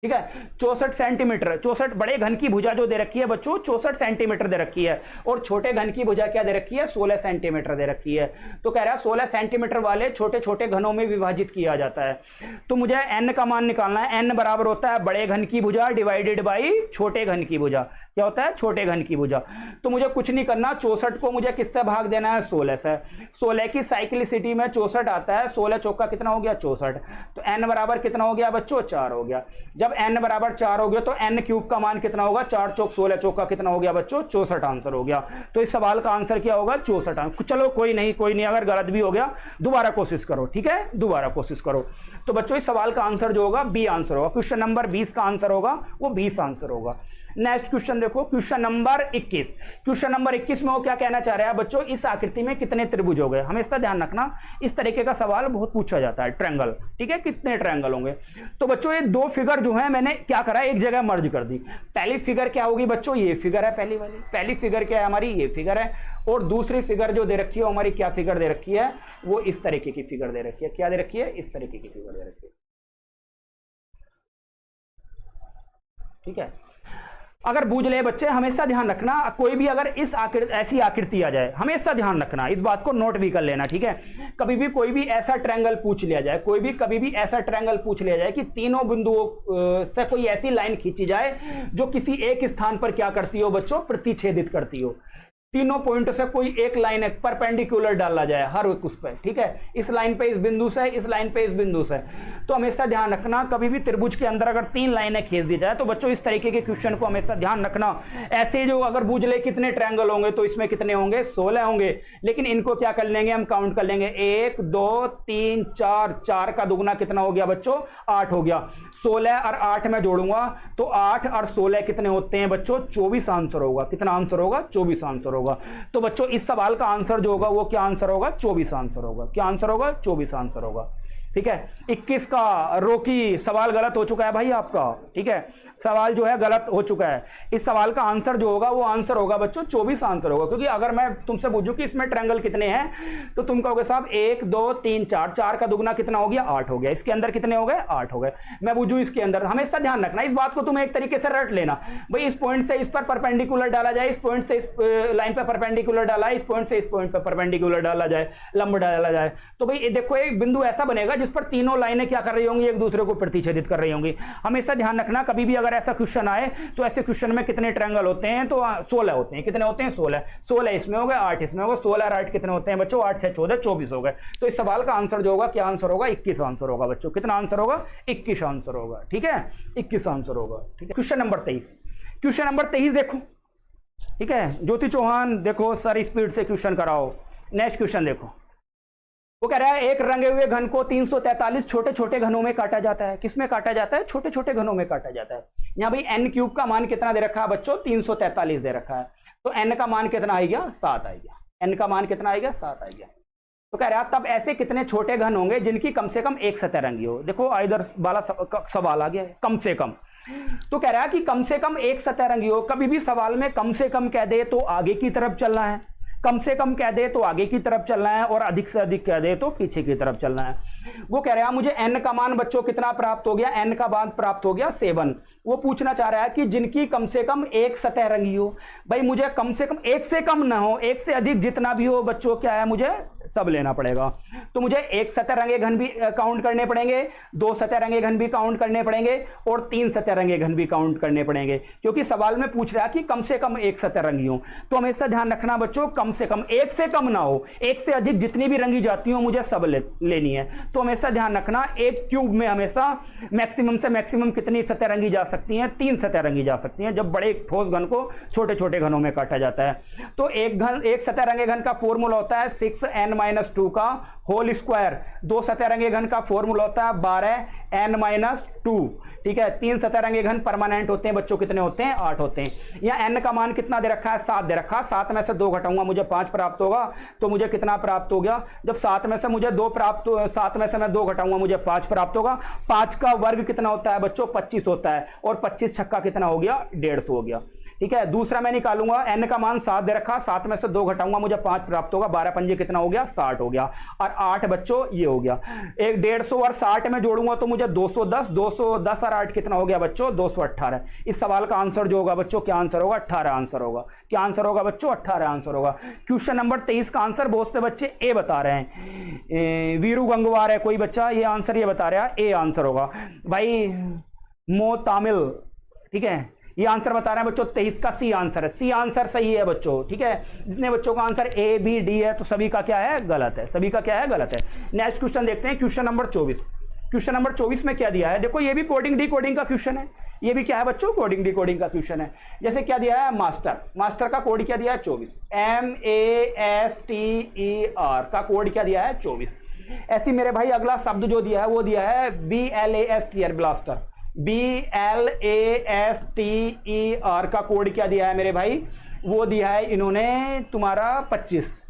ठीक है 64 सेंटीमीटर, 64 बड़े घन की भुजा जो दे रखी है बच्चों 64 सेंटीमीटर दे रखी है, और छोटे घन की भुजा क्या दे रखी है? 16 सेंटीमीटर दे रखी है। तो कह रहा है 16 सेंटीमीटर वाले छोटे छोटे घनों में विभाजित किया जाता है। तो मुझे n का मान निकालना है। n बराबर होता है बड़े घन की भुजा डिवाइडेड बाई छोटे घन की भुजा। क्या होता है? छोटे घन की भुजा। तो मुझे कुछ नहीं करना, 64 को मुझे किससे भाग देना है? 16 से। 16 की साइक्लिसिटी में 64 आता है, 16 चौका कितना हो गया? 64। तो n बराबर कितना हो गया बच्चों? 4 हो गया। जब n बराबर 4 हो गया तो n क्यूब का मान कितना होगा? 4 चौक 16 चौका कितना हो गया बच्चों? 64 आंसर हो गया। तो इस सवाल का आंसर क्या होगा? 64 आंसर। चलो कोई नहीं, अगर गलत भी हो गया दोबारा कोशिश करो, ठीक है, दोबारा कोशिश करो। तो बच्चों इस सवाल का आंसर जो होगा बी आंसर होगा। क्वेश्चन नंबर 20 का आंसर होगा वो 20 आंसर होगा। नेक्स्ट क्वेश्चन देखो, क्वेश्चन नंबर 21। क्वेश्चन नंबर 21 में वो क्या कहना चाह रहा है बच्चों? इस आकृति में कितने त्रिभुज हो गए? हमेशा ध्यान रखना, इस तरीके का सवाल बहुत पूछा जाता है। ट्रायंगल, ठीक है, कितने ट्रायंगल होंगे? तो बच्चों ये दो फिगर जो है मैंने क्या करा, एक जगह मर्ज कर दी। पहली फिगर क्या होगी बच्चों? ये फिगर है पहली वाली। पहली फिगर क्या है हमारी? ये फिगर है। और दूसरी फिगर जो दे रखी है हमारी क्या फिगर दे रखी है? वो इस तरीके की फिगर दे रखी है। क्या दे रखी है? इस तरीके की फिगर दे रखी है, ठीक है। अगर बूझ ले बच्चे, हमेशा ध्यान रखना, कोई भी अगर इस आकृति ऐसी आकृति आ जाए, हमेशा ध्यान रखना, इस बात को नोट भी कर लेना, ठीक है। कभी भी कोई भी ऐसा ट्रायंगल पूछ लिया जाए, कभी भी ऐसा ट्रायंगल पूछ लिया जाए कि तीनों बिंदुओं से कोई ऐसी लाइन खींची जाए जो किसी एक स्थान पर क्या करती हो बच्चों? प्रतिच्छेदित करती हो। तीनों पॉइंट से कोई एक लाइन है परपेंडिकुलर डाला जाए हर एक उस पर, ठीक है। इस लाइन पे इस बिंदु से, इस लाइन पे इस बिंदु से। तो हमेशा ध्यान रखना, कभी भी त्रिभुज के अंदर अगर 3 लाइनें खींच दी जाए तो बच्चों इस तरीके के क्वेश्चन को हमेशा ध्यान रखना। ऐसे जो अगर बूझ ले कितने ट्रायंगल होंगे तो इसमें कितने होंगे? 16 होंगे। लेकिन इनको क्या कर लेंगे हम? काउंट कर लेंगे। 1 2 3 4, 4 का दुगना कितना हो गया बच्चों? 8 हो गया। 16 और 8 में जोड़ूंगा तो 8 और 16 कितने होते हैं बच्चों? 24 आंसर होगा। कितना आंसर होगा? 24 आंसर होगा। तो बच्चों इस सवाल का आंसर जो होगा वो क्या आंसर होगा? 24 आंसर होगा। क्या आंसर होगा? 24 आंसर होगा, ठीक है। 21 का रोकी सवाल गलत हो चुका है भाई आपका, ठीक है, सवाल जो है गलत हो चुका है। इस सवाल का आंसर जो होगा वो आंसर होगा बच्चों 24 आंसर होगा। क्योंकि अगर मैं तुमसे पूछूं कि इसमें ट्रायंगल कितने हैं तो तुम कहोगे साहब 1 2 3 4, 4 का दुगना कितना हो गया? 8 हो गया। इसके अंदर कितने हो गए? 8 हो गए। मैं पूछूं इसके अंदर, हमेशा ध्यान रखना इस बात को, तुम एक तरीके से रट लेना भाई, इस पॉइंट से इस पर परपेंडिकुलर डाला जाए, इस पॉइंट से इस लाइन पर परपेंडिकुलर डाला, इस पॉइंट से इस पॉइंट पर परपेंडिकुलर डाला जाए, लंब डाला जाए। तो भाई देखो एक बिंदु ऐसा बनेगा जिस पर तीनों लाइनें क्या कर रही होंगी? एक दूसरे को प्रतिच्छेदित कर रही होंगी। हमेशा ध्यान रखना, कभी भी अगर ऐसा क्वेश्चन आए तो ऐसे क्वेश्चन में कितने ट्रायंगल होते हैं? तो 16 होते हैं। कितने होते हैं? 16। 16 इसमें हो गए, 8 इसमें हो गए। 16 और 8 कितने होते हैं बच्चों? 8 से 14 24 हो गए। तो इस सवाल का आंसर जो होगा क्या आंसर होगा? 21 आंसर होगा बच्चों। कितना आंसर होगा? 21 आंसर होगा, ठीक है, 21 आंसर होगा, ठीक है। Question number 23। क्वेश्चन नंबर 23 देखो, ठीक है। ज्योति चौहान देखो सर स्पीड से क्वेश्चन कराओ। नेक्स्ट क्वेश्चन देखो, वो कह रहा है एक रंगे हुए घन को 343 छोटे छोटे घनों में काटा जाता है। किसमें काटा जाता है? छोटे छोटे घनों में काटा जाता है। यहाँ भाई n क्यूब का मान कितना दे रखा है बच्चों? 343 दे रखा है। तो n का मान कितना आ गया? 7 आ गया। n का मान कितना आ गया? 7 आ गया। तो कह रहा है तब ऐसे कितने छोटे घन होंगे जिनकी कम से कम एक सतह रंगी हो? देखो इधर वाला सवाल आ गया है, कम से कम। तो कह रहा है कि कम से कम एक सतह रंगी हो। कभी भी सवाल में कम से कम कह दे तो आगे की तरफ चलना है, कम से कम कह दे तो आगे की तरफ चलना है, और अधिक से अधिक कह दे तो पीछे की तरफ चलना है। वो कह रहा है मुझे n का मान बच्चों कितना प्राप्त हो गया? n का मान प्राप्त हो गया 7। वो पूछना चाह रहा है कि जिनकी कम से कम एक सतह रंगी हो। भाई मुझे कम से कम एक से कम ना हो, एक से अधिक जितना भी हो बच्चों क्या है, मुझे सब लेना पड़ेगा। तो मुझे एक सतह रंगे घन भी काउंट करने पड़ेंगे, 2 सतह रंगे घन भी काउंट करने पड़ेंगे, और 3 सतह रंगे घन भी काउंट करने पड़ेंगे, क्योंकि सवाल में पूछ रहा है कि कम से कम एक सतह रंगी हो। तो हमेशा ध्यान रखना बच्चों, कम से कम, एक से कम ना हो, एक से अधिक जितनी भी रंगी जाती हो मुझे सब लेनी है। तो हमेशा ध्यान रखना एक क्यूब में हमेशा मैक्सिमम से मैक्सिमम कितनी सतह रंगी जा सकती हैं? 3 सतह रंगी जा सकती हैं, जब बड़े ठोस घन को छोटे छोटे घनों में काटा जाता है। तो एक सतह रंगे घन का फॉर्मूला होता है 6n-2 का होल स्क्वायर। 2 सतह रंगे घन का फॉर्मूला होता है 12n-2, ठीक है। 3 सतरंगी घन परमानेंट होते हैं बच्चों, कितने होते हैं? 8 होते हैं। यहाँ n का मान कितना दे रखा है? 7 दे रखा है। 7 में से 2 घटाऊंगा मुझे 5 प्राप्त होगा, तो मुझे कितना प्राप्त हो गया? जब 7 में से मुझे 2 प्राप्त, 7 में से मैं 2 घटाऊंगा मुझे 5 प्राप्त होगा। 5 का वर्ग कितना होता है बच्चों? 25 होता है, और 25 छक्का कितना हो गया? 150 हो गया, ठीक है। दूसरा मैं निकालूंगा, n का मान 7 दे रखा, 7 में से 2 घटाऊंगा मुझे 5 प्राप्त होगा, 12 पंजे कितना हो गया? 60 हो गया, और 8 बच्चों ये हो गया। एक 150 और 60 में जोड़ूंगा तो मुझे 210, 210 और 8 कितना हो गया बच्चों? 218। इस सवाल का आंसर जो होगा बच्चों, क्या आंसर होगा? 18 आंसर होगा। क्या आंसर होगा बच्चों? 18 आंसर होगा। क्वेश्चन नंबर 23 का आंसर बहुत से बच्चे ए बता रहे हैं, वीरू गंगवार है कोई बच्चा, ये आंसर ये बता रहा है ए आंसर होगा भाई। मो तामिल, ठीक है, ये आंसर बता रहे हैं बच्चों 23 का सी आंसर है। सी आंसर सही है बच्चों, ठीक है। जितने बच्चों का आंसर ए बी डी है तो सभी का क्या है? गलत है। सभी का क्या है? गलत है। नेक्स्ट क्वेश्चन देखते हैं, क्वेश्चन नंबर 24। क्वेश्चन नंबर 24 में क्या दिया है? देखो ये भी कोडिंग डिकोडिंग का क्वेश्चन है। ये भी क्या है बच्चों? कोडिंग डिकोडिंग का क्वेश्चन है। जैसे क्या दिया है? मास्टर, मास्टर का कोड क्या दिया है? 24। MASTER का कोड क्या दिया है? 24। ऐसी मेरे भाई अगला शब्द जो दिया है वो दिया है BLASTER, ब्लास्टर। BLASTER का कोड क्या दिया है मेरे भाई? वो दिया है इन्होंने तुम्हारा 25।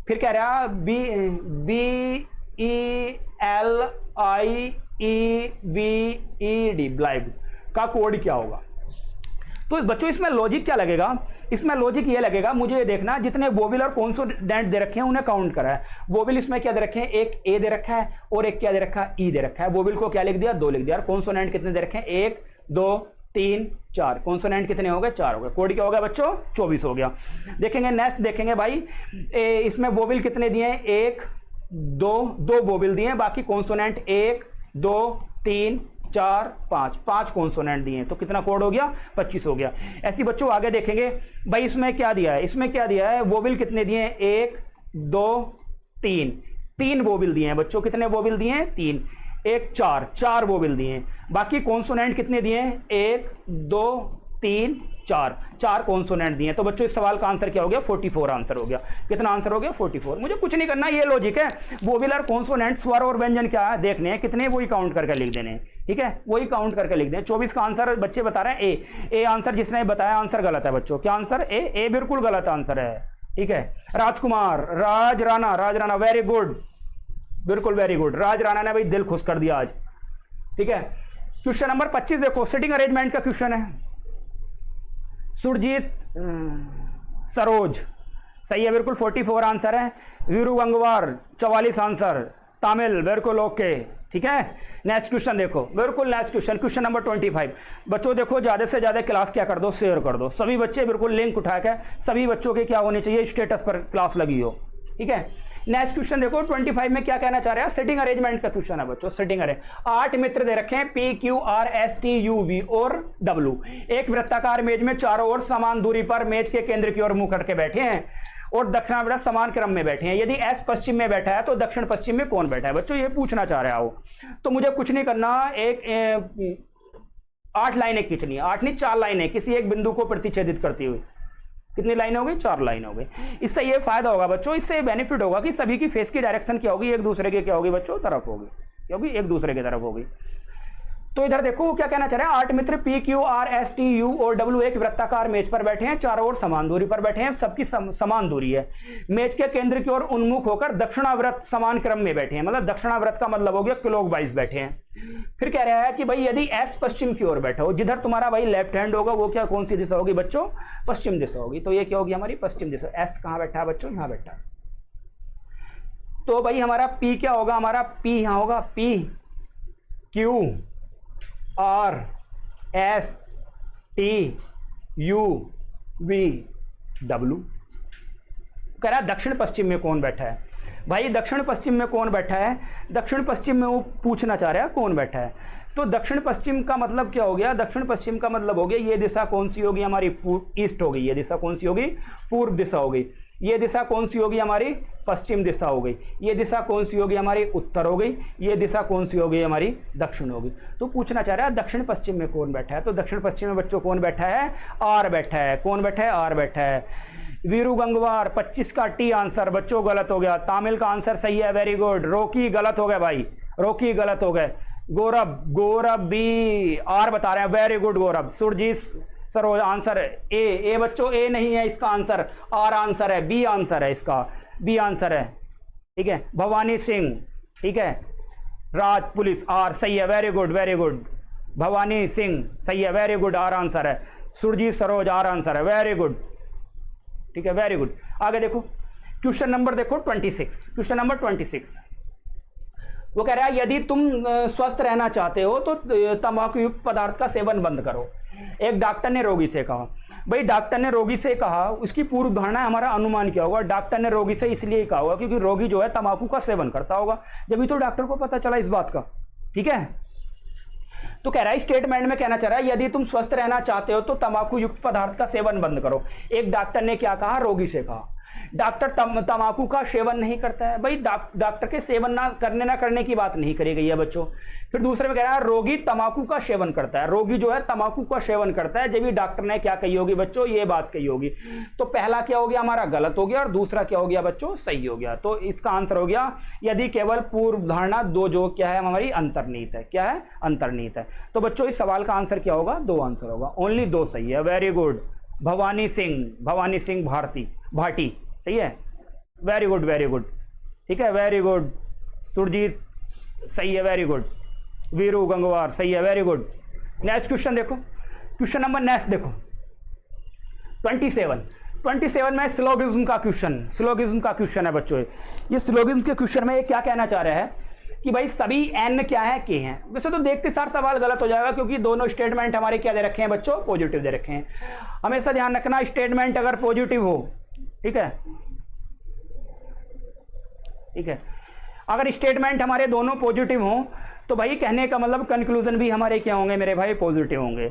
फिर कह रहा BELIEVED, ब्लाइव का कोड क्या होगा? तो इस बच्चों इसमें लॉजिक क्या लगेगा? इसमें लॉजिक ये लगेगा, मुझे ये देखना जितने वोवेल और कॉन्सोनेंट दे रखे हैं उन्हें काउंट करा है। वोवेल इसमें क्या दे रखे हैं? एक ए दे रखा है और एक क्या दे रखा है? ई दे रखा है। वोवेल को क्या लिख दिया? 2 लिख दिया। और कॉन्सोनेंट कितने दे रखे हैं? 1 2 3 4। कॉन्सोनेंट कितने हो गए? 4 हो गए। कोड क्या हो गया बच्चों? 24 हो गया। देखेंगे नेक्स्ट, देखेंगे भाई इसमें वोवेल कितने दिए हैं? 1 2 वोवेल दिए हैं, बाकी कॉन्सोनेंट 1 2 3 4 5 कॉन्सोनेंट दिए हैं, तो कितना कोड हो गया? 25 हो गया। ऐसी बच्चों आगे देखेंगे भाई इसमें क्या दिया है? इसमें क्या दिया है? वोवेल कितने दिए हैं? 1 2 3 वोवेल दिए हैं बच्चों। कितने वोवेल दिए हैं? 3 1 4 वोवेल दिए हैं। बाकी कॉन्सोनेंट कितने दिए हैं? 1 2 3 4 कॉन्सोनेंट दिए हैं। तो बच्चों इस सवाल का आंसर क्या हो गया? 44 आंसर हो गया। कितना आंसर हो गया? 44। मुझे कुछ नहीं करना, ये लॉजिक है। वोवेल और कॉन्सोनेंट, स्वर और व्यंजन क्या है देखने हैं, कितने वही काउंट करके लिख देने हैं, ठीक है, वही काउंट करके लिख दें। 24 का आंसर बच्चे बता रहे हैं ए आंसर जिसने बताया आंसर गलत है बच्चों। क्या आंसर? ए बिल्कुल गलत आंसर है, ठीक है। राजकुमार, राज राणा, वेरी गुड, बिल्कुल वेरी गुड। राज राणा ने भाई दिल खुश कर दिया आज, ठीक है। क्वेश्चन नंबर 25 देखो, सिटिंग अरेंजमेंट का क्वेश्चन है। सुरजीत सरोज सही है, बिल्कुल 44 आंसर है। वीरू गंगवार 44 आंसर। तामिल बिल्कुल ओके, ठीक है। नेक्स्ट क्वेश्चन देखो, बिल्कुल नेक्स्ट क्वेश्चन, क्वेश्चन नंबर 25। बच्चों देखो ज्यादा से ज्यादा क्लास क्या कर दो? शेयर कर दो। सभी बच्चे बिल्कुल लिंक उठा के, सभी बच्चों के क्या होने चाहिए? स्टेटस पर क्लास लगी हो, ठीक है। नेक्स्ट क्वेश्चन देखो 25 में क्या कहना चाह रहे हैं? सेटिंग अरेंजमेंट का क्वेश्चन है बच्चों। सेटिंग अरेंज 8 मित्र दे रखे हैं PQRSTUV और W। एक वृत्ताकार मेज में चारों ओर समान दूरी पर मेज के केंद्र की ओर मुंह करके बैठे हैं और दक्षिणावर्त समान क्रम में बैठे हैं। यदि S पश्चिम में बैठा है तो दक्षिण पश्चिम में कौन बैठा है? बच्चों ये पूछना चाह रहे हो, तो मुझे कुछ नहीं करना। 8 लाइनें खींचनी, 8 नहीं 4 लाइनें किसी एक बिंदु को प्रतिच्छेदित करती हुई। कितनी लाइन हो गई? 4 लाइन हो गई। इससे ये फायदा होगा बच्चों, इससे बेनिफिट होगा कि सभी की फेस की डायरेक्शन क्या होगी? एक दूसरे के क्या होगी बच्चों? तरफ होगी, क्योंकि एक दूसरे की तरफ होगी। तो इधर देखो क्या कहना चाह रहे हैं? 8 मित्र PQRSTU और W एक वृत्ताकार मेज पर बैठे हैं, चारों ओर समान दूरी पर बैठे हैं, सबकी समान दूरी है। मेज के केंद्र की ओर उन्मुख होकर दक्षिणावर्त समान क्रम में बैठे हैं, मतलब दक्षिणावर्त का मतलब हो गया क्लॉकवाइज बैठे हैं। फिर कह रहा है कि भाई यदि S पश्चिम की ओर बैठा हो, जिधर तुम्हारा भाई लेफ्ट हैंड होगा वो क्या कौन सी दिशा होगी बच्चों? पश्चिम दिशा होगी। तो ये क्या होगी हमारी? पश्चिम दिशा। S कहां बैठा है बच्चों? यहां बैठा। तो भाई हमारा P क्या होगा? हमारा P यहां होगा, PQRSTUV कह रहा है दक्षिण पश्चिम में कौन बैठा है? भाई दक्षिण पश्चिम में कौन बैठा है? दक्षिण पश्चिम में वो पूछना चाह रहा है कौन बैठा है। तो दक्षिण पश्चिम का मतलब क्या हो गया? दक्षिण पश्चिम का मतलब हो गया ये दिशा कौन सी होगी हमारी? ईस्ट होगी। ये दिशा कौन सी होगी? पूर्व दिशा होगी। ये दिशा कौन सी होगी हमारी? पश्चिम दिशा हो गई। ये दिशा कौन सी होगी हमारी? उत्तर हो गई। ये दिशा कौन सी होगी हमारी? दक्षिण होगी। तो पूछना चाह रहा है दक्षिण पश्चिम में कौन बैठा है? तो दक्षिण पश्चिम में बच्चों कौन बैठा है? आर बैठा है। कौन बैठा है? आर बैठा है। वीरू गंगवार 25 का टी आंसर बच्चों गलत हो गया। तामिल का आंसर सही है, वेरी गुड। रोकी गलत हो गए भाई, रोकी गलत हो गए। गौरव, गौरव बी, आर बता रहे हैं, very good Gaurav. Surjeet Saroj answer A बच्चों, ए नहीं है इसका आंसर, आर आंसर है, बी आंसर है इसका, बी आंसर है, ठीक है। भवानी सिंह, ठीक है। राज पुलिस, आर सही है, very good very good. Bhavani Singh सही है, वेरी गुड, आर आंसर है। सुरजीत सरोज, आर आंसर है, वेरी गुड, ठीक है, वेरी गुड। आगे देखो क्वेश्चन नंबर देखो 26, क्वेश्चन नंबर 26 वो कह रहा है यदि तुम स्वस्थ रहना चाहते हो तो तंबाकू युक्त पदार्थ का सेवन बंद करो। एक डॉक्टर ने रोगी से कहा, भाई डॉक्टर ने रोगी से कहा, उसकी पूर्व धारणा हमारा अनुमान क्या होगा? डॉक्टर ने रोगी से इसलिए ही कहा होगा क्योंकि रोगी जो है तंबाकू का सेवन करता होगा, जब तो डॉक्टर को पता चला इस बात का, ठीक है। तो कह रहा है स्टेटमेंट में कहना चाह रहा है यदि तुम स्वस्थ रहना चाहते हो तो तंबाकू युक्त पदार्थ का सेवन बंद करो। एक डॉक्टर ने क्या कहा? रोगी से कहा। डॉक्टर तंबाकू का सेवन नहीं करता है, भाई डॉक्टर के सेवन ना करने की बात नहीं करी गई है बच्चों। फिर दूसरे में कह रहा है रोगी तंबाकू का सेवन करता है, रोगी जो है तंबाकू का सेवन करता है, जब भी डॉक्टर ने क्या कही होगी बच्चों? ये बात कही होगी। तो पहला क्या हो गया हमारा? गलत हो गया, और दूसरा क्या हो गया बच्चों? सही हो गया। तो इसका आंसर हो गया यदि केवल पूर्व धारणा दो, जो क्या है हमारी अंतर्निहित है, क्या है? अंतर्निहित है। तो बच्चों इस सवाल का आंसर क्या होगा? दो आंसर होगा, ओनली दो सही है, वेरी गुड। भवानी सिंह भाटी, सही है, वेरी गुड वेरी गुड, ठीक है, वेरी गुड। सुरजीत सही है, वेरी गुड। वीरू गंगवार सही है, वेरी गुड। नेक्स्ट क्वेश्चन देखो, क्वेश्चन नंबर नेक्स्ट देखो 27 में सिलोगिज्म का क्वेश्चन है बच्चों। ये सिलोगिज्म के क्वेश्चन में ये क्या कहना चाह रहा है कि भाई सभी एन क्या है? के हैं। वैसे तो देखते सार सवाल गलत हो जाएगा क्योंकि दोनों स्टेटमेंट हमारे क्या दे रखे हैं बच्चों? पॉजिटिव दे रखे हैं। हमेशा ध्यान रखना स्टेटमेंट अगर पॉजिटिव हो, ठीक है, ठीक है, अगर स्टेटमेंट हमारे दोनों पॉजिटिव हों तो भाई कहने का मतलब कंक्लूजन भी हमारे क्या होंगे मेरे भाई? पॉजिटिव होंगे।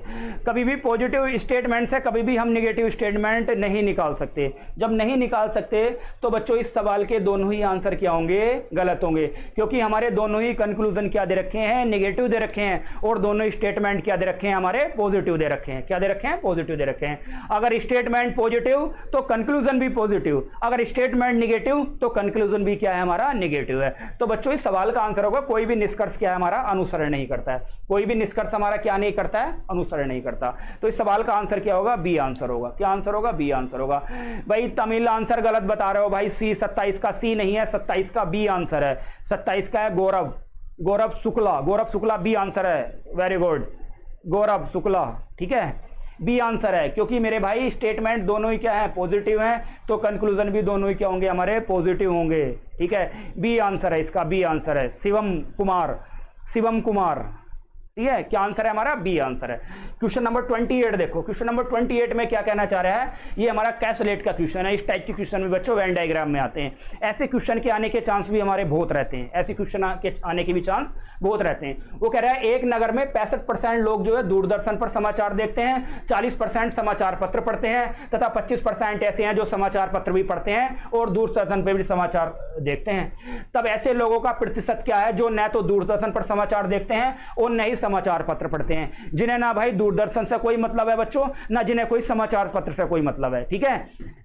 कभी भी पॉजिटिव स्टेटमेंट से कभी भी हम नेगेटिव स्टेटमेंट नहीं निकाल सकते। जब नहीं निकाल सकते तो बच्चों इस सवाल के दोनों ही आंसर क्या होंगे? गलत होंगे, क्योंकि हमारे दोनों ही कंक्लूजन क्या दे रखे हैं? नेगेटिव दे रखे हैं, और दोनों स्टेटमेंट क्या दे रखे हैं हमारे? पॉजिटिव दे रखे हैं। क्या दे रखे हैं? पॉजिटिव दे रखे हैं। अगर स्टेटमेंट पॉजिटिव तो कंक्लूजन भी पॉजिटिव, अगर स्टेटमेंट निगेटिव तो कंक्लूजन भी क्या है हमारा? निगेटिव है। तो बच्चों इस सवाल का आंसर होगा कोई भी निष्कर्ष क्या है हमारा? अनुसरण नहीं करता है। कोई भी निष्कर्ष हमारा क्या नहीं करता है? अनुसरण नहीं करता। तो इस सवाल का आंसर क्या होगा? बी आंसर होगा। क्या आंसर होगा? बी आंसर होगा। भाई तमिल आंसर गलत बता रहे हो भाई, सी 27 का सी नहीं है, 27 का बी आंसर है। 27 का है गौरव शुक्ला बी आंसर है, वेरी गुड गौरव शुक्ला, ठीक है, बी आंसर है। क्योंकि मेरे भाई स्टेटमेंट दोनों ही क्या है? पॉजिटिव हैं, तो कंक्लूजन भी दोनों ही क्या होंगे हमारे? पॉजिटिव होंगे, ठीक है, बी आंसर है इसका, बी आंसर है। शिवम कुमार, ठीक है, क्या आंसर है हमारा? बी आंसर है। क्वेश्चन नंबर 28 देखो, क्वेश्चन नंबर 28 में क्या कहना चाह रहा है? ये हमारा कैसलेट का क्वेश्चन है। इस टाइप के क्वेश्चन भी बच्चों वेन डायग्राम में आते हैं। ऐसे क्वेश्चन के आने के चांस भी हमारे बहुत रहते हैं, ऐसे क्वेश्चन के आने के भी चांस बहुत रहते हैं। वो कह रहा है एक नगर में 65% लोग जो है दूरदर्शन पर समाचार देखते हैं, 40% समाचार पत्र पढ़ते हैं, तथा 25% ऐसे हैं जो समाचार पत्र भी पढ़ते हैं और दूरदर्शन पर भी समाचार देखते हैं। तब ऐसे लोगों का प्रतिशत क्या है जो न तो दूरदर्शन पर समाचार देखते हैं और न ही समाचार पत्र पढ़ते हैं, जिन्हें ना भाई दूरदर्शन से कोई मतलब है बच्चों, ना जिन्हें कोई समाचार पत्र से कोई मतलब है, ठीक है।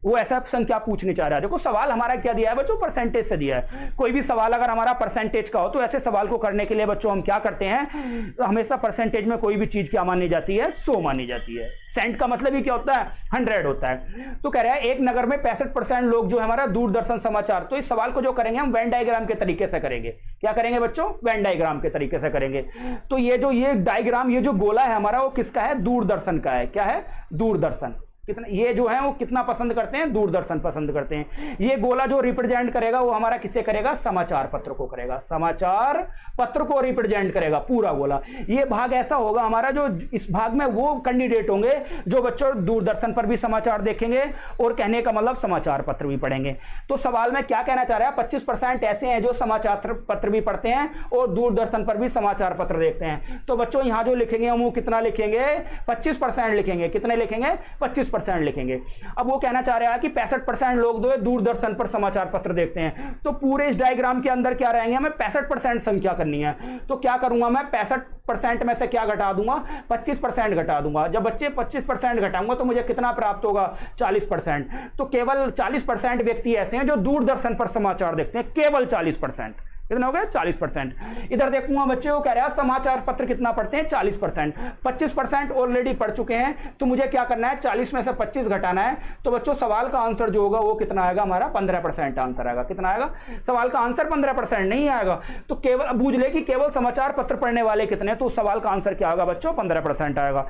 वो ऐसा संख्या पूछने चाह रहा है। देखो सवाल हमारा क्या दिया है बच्चों? परसेंटेज से दिया है। कोई भी सवाल अगर हमारा परसेंटेज का हो तो ऐसे सवाल को करने के लिए बच्चों हम क्या करते हैं? तो हमेशा परसेंटेज में कोई भी चीज क्या मानी जाती है? 100 मानी जाती है। सेंट का मतलब ही क्या होता है? 100 होता है। तो कह रहा है एक नगर में 65% लोग जो हमारा दूरदर्शन समाचार, तो इस सवाल को जो करेंगे हम वेन डायग्राम के तरीके से करेंगे। क्या करेंगे बच्चों? वेन डायग्राम के तरीके से करेंगे। तो ये डायग्राम, ये जो गोला है हमारा, वो किसका है? दूरदर्शन का है। क्या है? दूरदर्शन। कितना ये जो है वो कितना पसंद करते हैं? दूरदर्शन पसंद करते हैं। ये गोला जो रिप्रेजेंट करेगा वो हमारा किसे करेगा? समाचार पत्र को करेगा, समाचार पत्र को रिप्रेजेंट करेगा पूरा गोला। ये भाग ऐसा होगा हमारा, जो इस भाग में वो कैंडिडेट होंगे जो बच्चों दूरदर्शन पर भी समाचार देखेंगे और कहने का मतलब समाचार पत्र भी पढ़ेंगे। तो सवाल में क्या कहना चाह रहा है? 25% ऐसे हैं जो समाचार पत्र भी पढ़ते हैं और दूरदर्शन पर भी समाचार पत्र देखते हैं। तो बच्चों यहां जो लिखेंगे हम वो कितना लिखेंगे? 25% लिखेंगे। कितने लिखेंगे? 25% लिखेंगे। अब वो कहना चाह रहा है कि 65% लोग जो है दूरदर्शन पर समाचार पत्र देखते हैं। तो पूरे इस डायग्राम के अंदर क्या रहेंगे? हमें 65% संख्या करनी है। तो क्या करूंगा मैं? 65% में से क्या घटा दूंगा? 25% घटा दूंगा। जब बच्चे 25% घटाऊंगा तो मुझे कितना प्राप्त होगा? 40%। तो केवल 40% व्यक्ति ऐसे हैं जो दूरदर्शन पर समाचार देखते हैं, केवल 40%। कितना हो गया 40%। इधर देखूंगा बच्चे को कह रहा है समाचार पत्र कितना पढ़ते हैं 40%, 25% ऑलरेडी पढ़ चुके हैं, तो मुझे क्या करना है 40 में से 25 घटाना है। तो बच्चों सवाल का आंसर जो होगा वो कितना आएगा हमारा 15% आंसर आएगा। कितना आएगा? सवाल का आंसर 15% नहीं आएगा। तो केवल बूझ ले कि केवल समाचार पत्र पढ़ने वाले कितने, तो सवाल का आंसर क्या होगा बच्चों 15% आएगा।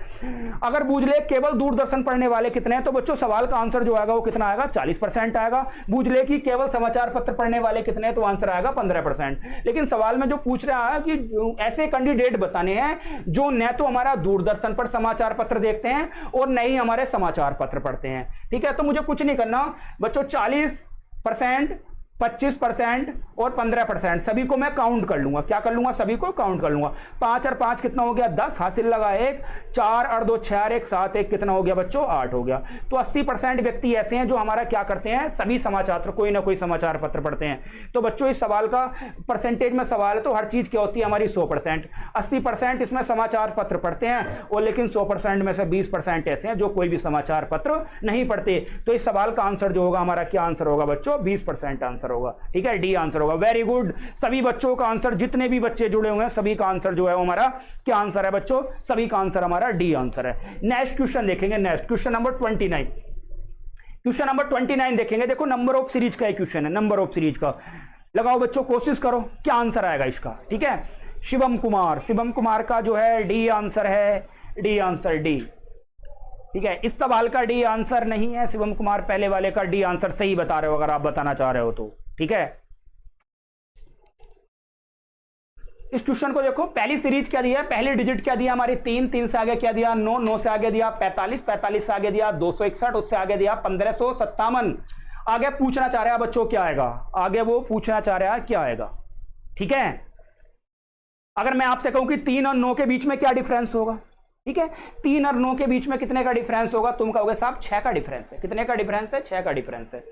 अगर बूझ ले केवल दूरदर्शन पढ़ने वाले कितने हैं, तो बच्चों सवाल का आंसर जो आएगा वो कितना आएगा 40% आएगा। बूझ ले कि केवल समाचार पत्र पढ़ने वाले कितने हैं, तो आंसर आएगा 15%। लेकिन सवाल में जो पूछ रहा है कि ऐसे कैंडिडेट बताने हैं जो न तो हमारा दूरदर्शन पर समाचार पत्र देखते हैं और न ही हमारे समाचार पत्र पढ़ते हैं। ठीक है, तो मुझे कुछ नहीं करना बच्चों, 40%, 25% और 15% सभी को मैं काउंट कर लूंगा। क्या कर लूंगा? सभी को काउंट कर लूंगा। 5 और 5 कितना हो गया 10, हासिल लगा 1, 4 और 2 6 और 1 7, 1 कितना हो गया बच्चों 8 हो गया। तो 80% व्यक्ति ऐसे हैं जो हमारा क्या करते हैं, सभी समाचार कोई ना कोई समाचार पत्र पढ़ते हैं। तो बच्चों इस सवाल का परसेंटेज में सवाल है तो हर चीज क्या होती है हमारी 100%। 80% इसमें समाचार पत्र पढ़ते हैं और लेकिन 100% में से 20% ऐसे हैं जो कोई भी समाचार पत्र नहीं पढ़ते। तो इस सवाल का आंसर जो होगा हमारा क्या आंसर होगा बच्चों 20% आंसर होगा। ठीक है, डी आंसर होगा। वेरी गुड, सभी बच्चों का आंसर, जितने भी बच्चे जुड़े हुए हैं सभी का आंसर जो है वो हमारा क्या आंसर है बच्चों, सभी का आंसर हमारा डी आंसर है। नेक्स्ट क्वेश्चन देखेंगे, next question number 29। Question number 29 देखेंगे। देखो नंबर ऑफ सीरीज का क्वेश्चन है, नंबर ऑफ सीरीज का। लगाओ बच्चों, कोशिश करो क्या आंसर आएगा इसका। ठीक है, शिवम कुमार, शिवम कुमार का जो है डी आंसर है, डी आंसर डी। ठीक है, इस सवाल का डी आंसर नहीं है शिवम कुमार, पहले वाले का डी आंसर सही बता रहे हो अगर आप बताना चाह रहे हो तो। ठीक है, इस क्वेश्चन को देखो, पहली सीरीज क्या दिया है, पहली डिजिट क्या दिया हमारी 3, 3 से आगे क्या दिया 9, 9 से आगे दिया 45, 45 से आगे दिया 261, उससे आगे दिया 1557। आगे पूछना चाह रहा है बच्चों क्या आएगा, आगे वो पूछना चाह रहा है क्या आएगा। ठीक है, अगर मैं आपसे कहूं कि 3 और 9 के बीच में क्या डिफरेंस होगा, ठीक है, 3 और 9 के बीच में कितने का डिफरेंस होगा, तुम कहोगे साहब 6 का डिफरेंस है। कितने का डिफरेंस है? 6 का डिफरेंस है।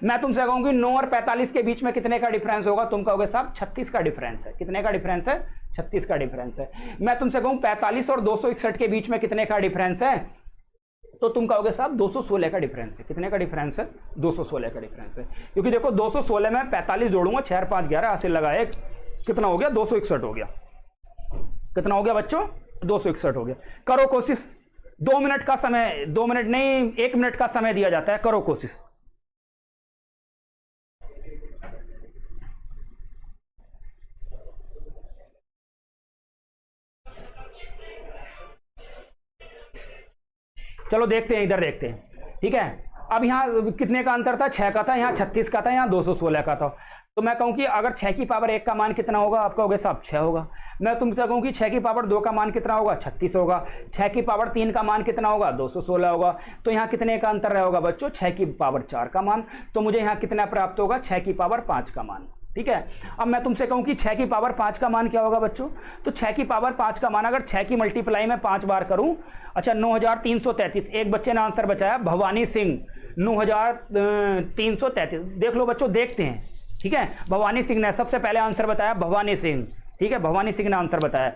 मैं तुमसे कहूंगी 9 और 45 के बीच में कितने का डिफरेंस होगा, तुम कहोगे साहब 36 का डिफरेंस है। कितने का डिफरेंस है? 36 का डिफरेंस है। मैं तुमसे कहूं 45 और 261 के बीच में कितने का डिफरेंस है, तो तुम कहोगे साहब 216 का डिफरेंस है। कितने का डिफरेंस है? 216 का डिफरेंस है। क्योंकि देखो 216 में 45 जोड़ूंगा, 6 और 5 11, हासिल लगा 1, कितना हो गया 261 हो गया। कितना हो गया बच्चों 261 हो गया। करो कोशिश, 2 मिनट का समय, 2 मिनट नहीं 1 मिनट का समय दिया जाता है, करो कोशिश। चलो देखते हैं, इधर देखते हैं। ठीक है, अब यहां कितने का अंतर था, 6 का था, यहां 36 का था, यहां 216 का था। तो मैं कहूं कि अगर 6 की पावर 1 का मान कितना होगा, आप कहोगे साहब 6 होगा। मैं तुमसे कहूं कि 6 की पावर 2 का मान कितना होगा, 36 होगा। 6 की पावर 3 का मान कितना होगा, 216 होगा। तो यहाँ कितने का अंतर रहेगा बच्चों, 6 की पावर 4 का मान। तो मुझे यहाँ कितना प्राप्त होगा, 6 की पावर 5 का मान। ठीक है, अब मैं तुमसे कहूं कि 6 की पावर 5 का मान क्या होगा बच्चों, तो 6 की पावर 5 का मान अगर 6 की मल्टीप्लाई में 5 बार करूं, अच्छा 9333। एक बच्चे ने आंसर बचाया भवानी सिंह, 9333। देख लो बच्चों, देखते हैं। ठीक है, भवानी सिंह ने सबसे पहले आंसर बताया, भवानी सिंह। ठीक है, भवानी सिंह ने आंसर बताया।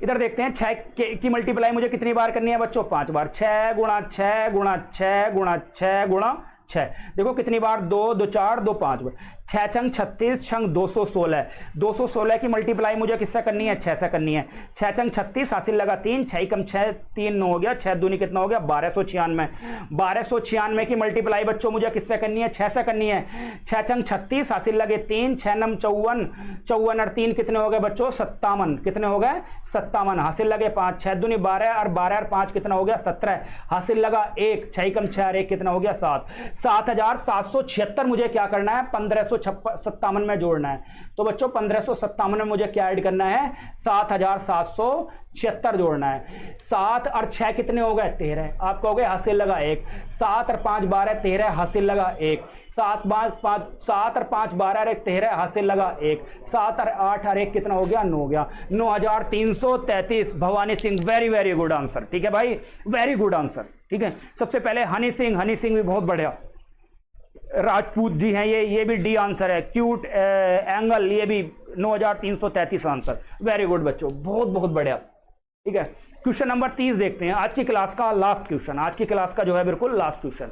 इधर देखते हैं 6 की मल्टीप्लाई मुझे कितनी बार करनी है बच्चों, 5 बार। 6 गुणा 6 गुणा 6 गुणा 6 गुणा 6, देखो कितनी बार, 2 2 4 2 5 बार। 6 छंग 36 छंग 216, 216 की मल्टीप्लाई मुझे किससे करनी है, 6 से करनी है। 6 छंग 36, हासिल लगा 3, 6 कम 6 3 9 हो गया, 6 दूनी कितना हो गया 1296। 1296 की मल्टीप्लाई बच्चों मुझे किससे करनी है, 6 से करनी है। 6 छंग 36, हासिल लगे 3, 6 नम 54, 54 और 3 कितने हो गए बच्चों 57। कितने हो गए 57, हासिल लगे 5, 6 दूनी 12 और 12 और 5 कितना हो गया 17, हासिल लगा 1, 6 कम 6 और 1 कितना हो गया 7। 7776 मुझे क्या करना है, 1557 में जोड़ना है। तो बच्चों 1557 में मुझे क्या ऐड करना है, 7776 जोड़ना है। 7 और 6 कितने हो गए 13, आप कहोगे हासिल लगा 1। 7 और 5 12 13, हासिल लगा 1। 7 और 5 12 और 1 13, हासिल लगा 1। 7 और 8 और 1 कितना हो गया 9 हो गया। 9333 Bhavani Singh, very very good answer. ठीक है भाई, वेरी गुड आंसर। ठीक है, सबसे पहले हनी सिंह भी बहुत बढ़िया, राजपूत जी हैं ये भी डी आंसर है। क्यूट एंगल, ये भी 9333 आंसर। वेरी गुड बच्चों, बहुत बहुत बढ़िया। ठीक है, क्वेश्चन नंबर 30 देखते हैं, आज की क्लास का लास्ट क्वेश्चन, आज की क्लास का जो है बिल्कुल लास्ट क्वेश्चन।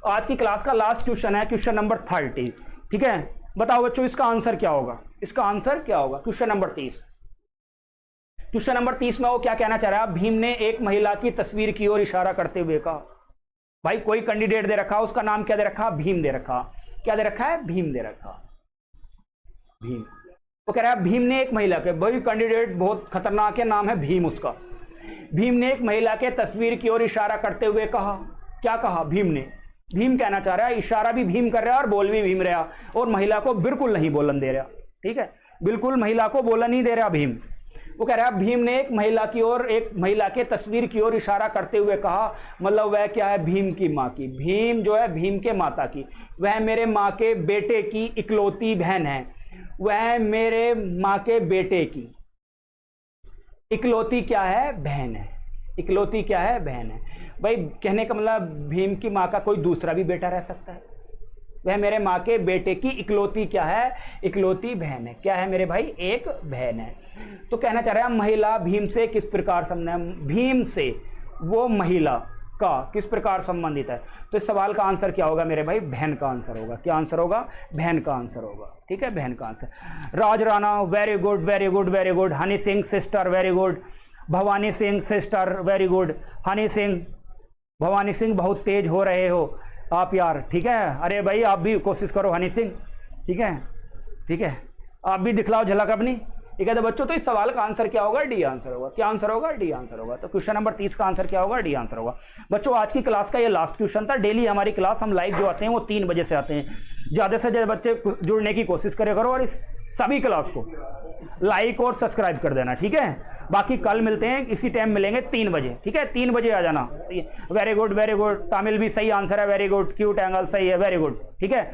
आज की क्लास का लास्ट क्वेश्चन है क्वेश्चन नंबर 30। ठीक है, बताओ बच्चों इसका आंसर क्या होगा, इसका आंसर क्या होगा। क्वेश्चन नंबर 30, क्वेश्चन नंबर 30 में वो क्या कहना चाह रहा है, भीम ने एक महिला की तस्वीर की ओर इशारा करते हुए कहा। भाई कोई कैंडिडेट दे रखा, उसका नाम क्या दे रखा, भीम दे रखा। क्या दे रखा है, भीम दे रखा, भीम। वो कह रहा है भीम ने एक महिला के, भाई कैंडिडेट बहुत खतरनाक है, नाम है भीम उसका। भीम ने एक महिला के तस्वीर की ओर इशारा करते हुए कहा। क्या कहा भीम ने, भीम कहना चाह रहा है, इशारा भी भीम कर रहा है और बोल भी भीम रहा, और महिला को बिल्कुल नहीं बोलन दे रहा। ठीक है, बिल्कुल महिला को बोलन नहीं दे रहा भीम। वो कह रहा है भीम ने एक महिला की ओर, एक महिला के तस्वीर की ओर इशारा करते हुए कहा, मतलब वह क्या है, भीम की माँ की। भीम जो है भीम के माता की, वह मेरे माँ के बेटे की इकलौती बहन है। वह मेरे माँ के बेटे की इकलौती क्या है, बहन है। इकलौती क्या है, बहन है। भाई कहने का मतलब भीम की माँ का कोई दूसरा भी बेटा रह सकता है। वह मेरे माँ के बेटे की इकलौती क्या है, इकलौती बहन है। क्या है मेरे भाई, एक बहन है। तो कहना चाह रहा है महिला भीम से किस प्रकार संबंधित, भीम से वो महिला का किस प्रकार संबंधित है। तो इस सवाल का आंसर क्या होगा मेरे भाई, बहन का आंसर होगा। क्या आंसर होगा, बहन का आंसर होगा। ठीक है, बहन का answer. Raj Rana very good very good very good. Honey Singh sister very good. Bhavani Singh sister very good. Honey Singh, Bhavani Singh बहुत तेज हो रहे हो आप यार। ठीक है, अरे भाई आप भी कोशिश करो हनी सिंह। ठीक है, ठीक है, आप भी दिखलाओ झलक अपनी। ठीक है, तो बच्चों तो इस सवाल का आंसर क्या होगा, डी आंसर होगा। क्या आंसर होगा, डी आंसर होगा। तो क्वेश्चन नंबर 30 का आंसर क्या होगा, डी आंसर होगा। बच्चों आज की क्लास का ये लास्ट क्वेश्चन था। डेली हमारी क्लास हम लाइव जो आते हैं वो 3 बजे से आते हैं। ज़्यादा से ज़्यादा बच्चे जुड़ने की कोशिश करे करो और इस सभी क्लास को लाइक और सब्सक्राइब कर देना। ठीक है, बाकी कल मिलते हैं, इसी टाइम मिलेंगे 3 बजे। ठीक है, 3 बजे आ जाना। Very good very good. Tamil भी सही आंसर है, वेरी गुड। क्यूट एंगल सही है, वेरी गुड। ठीक है।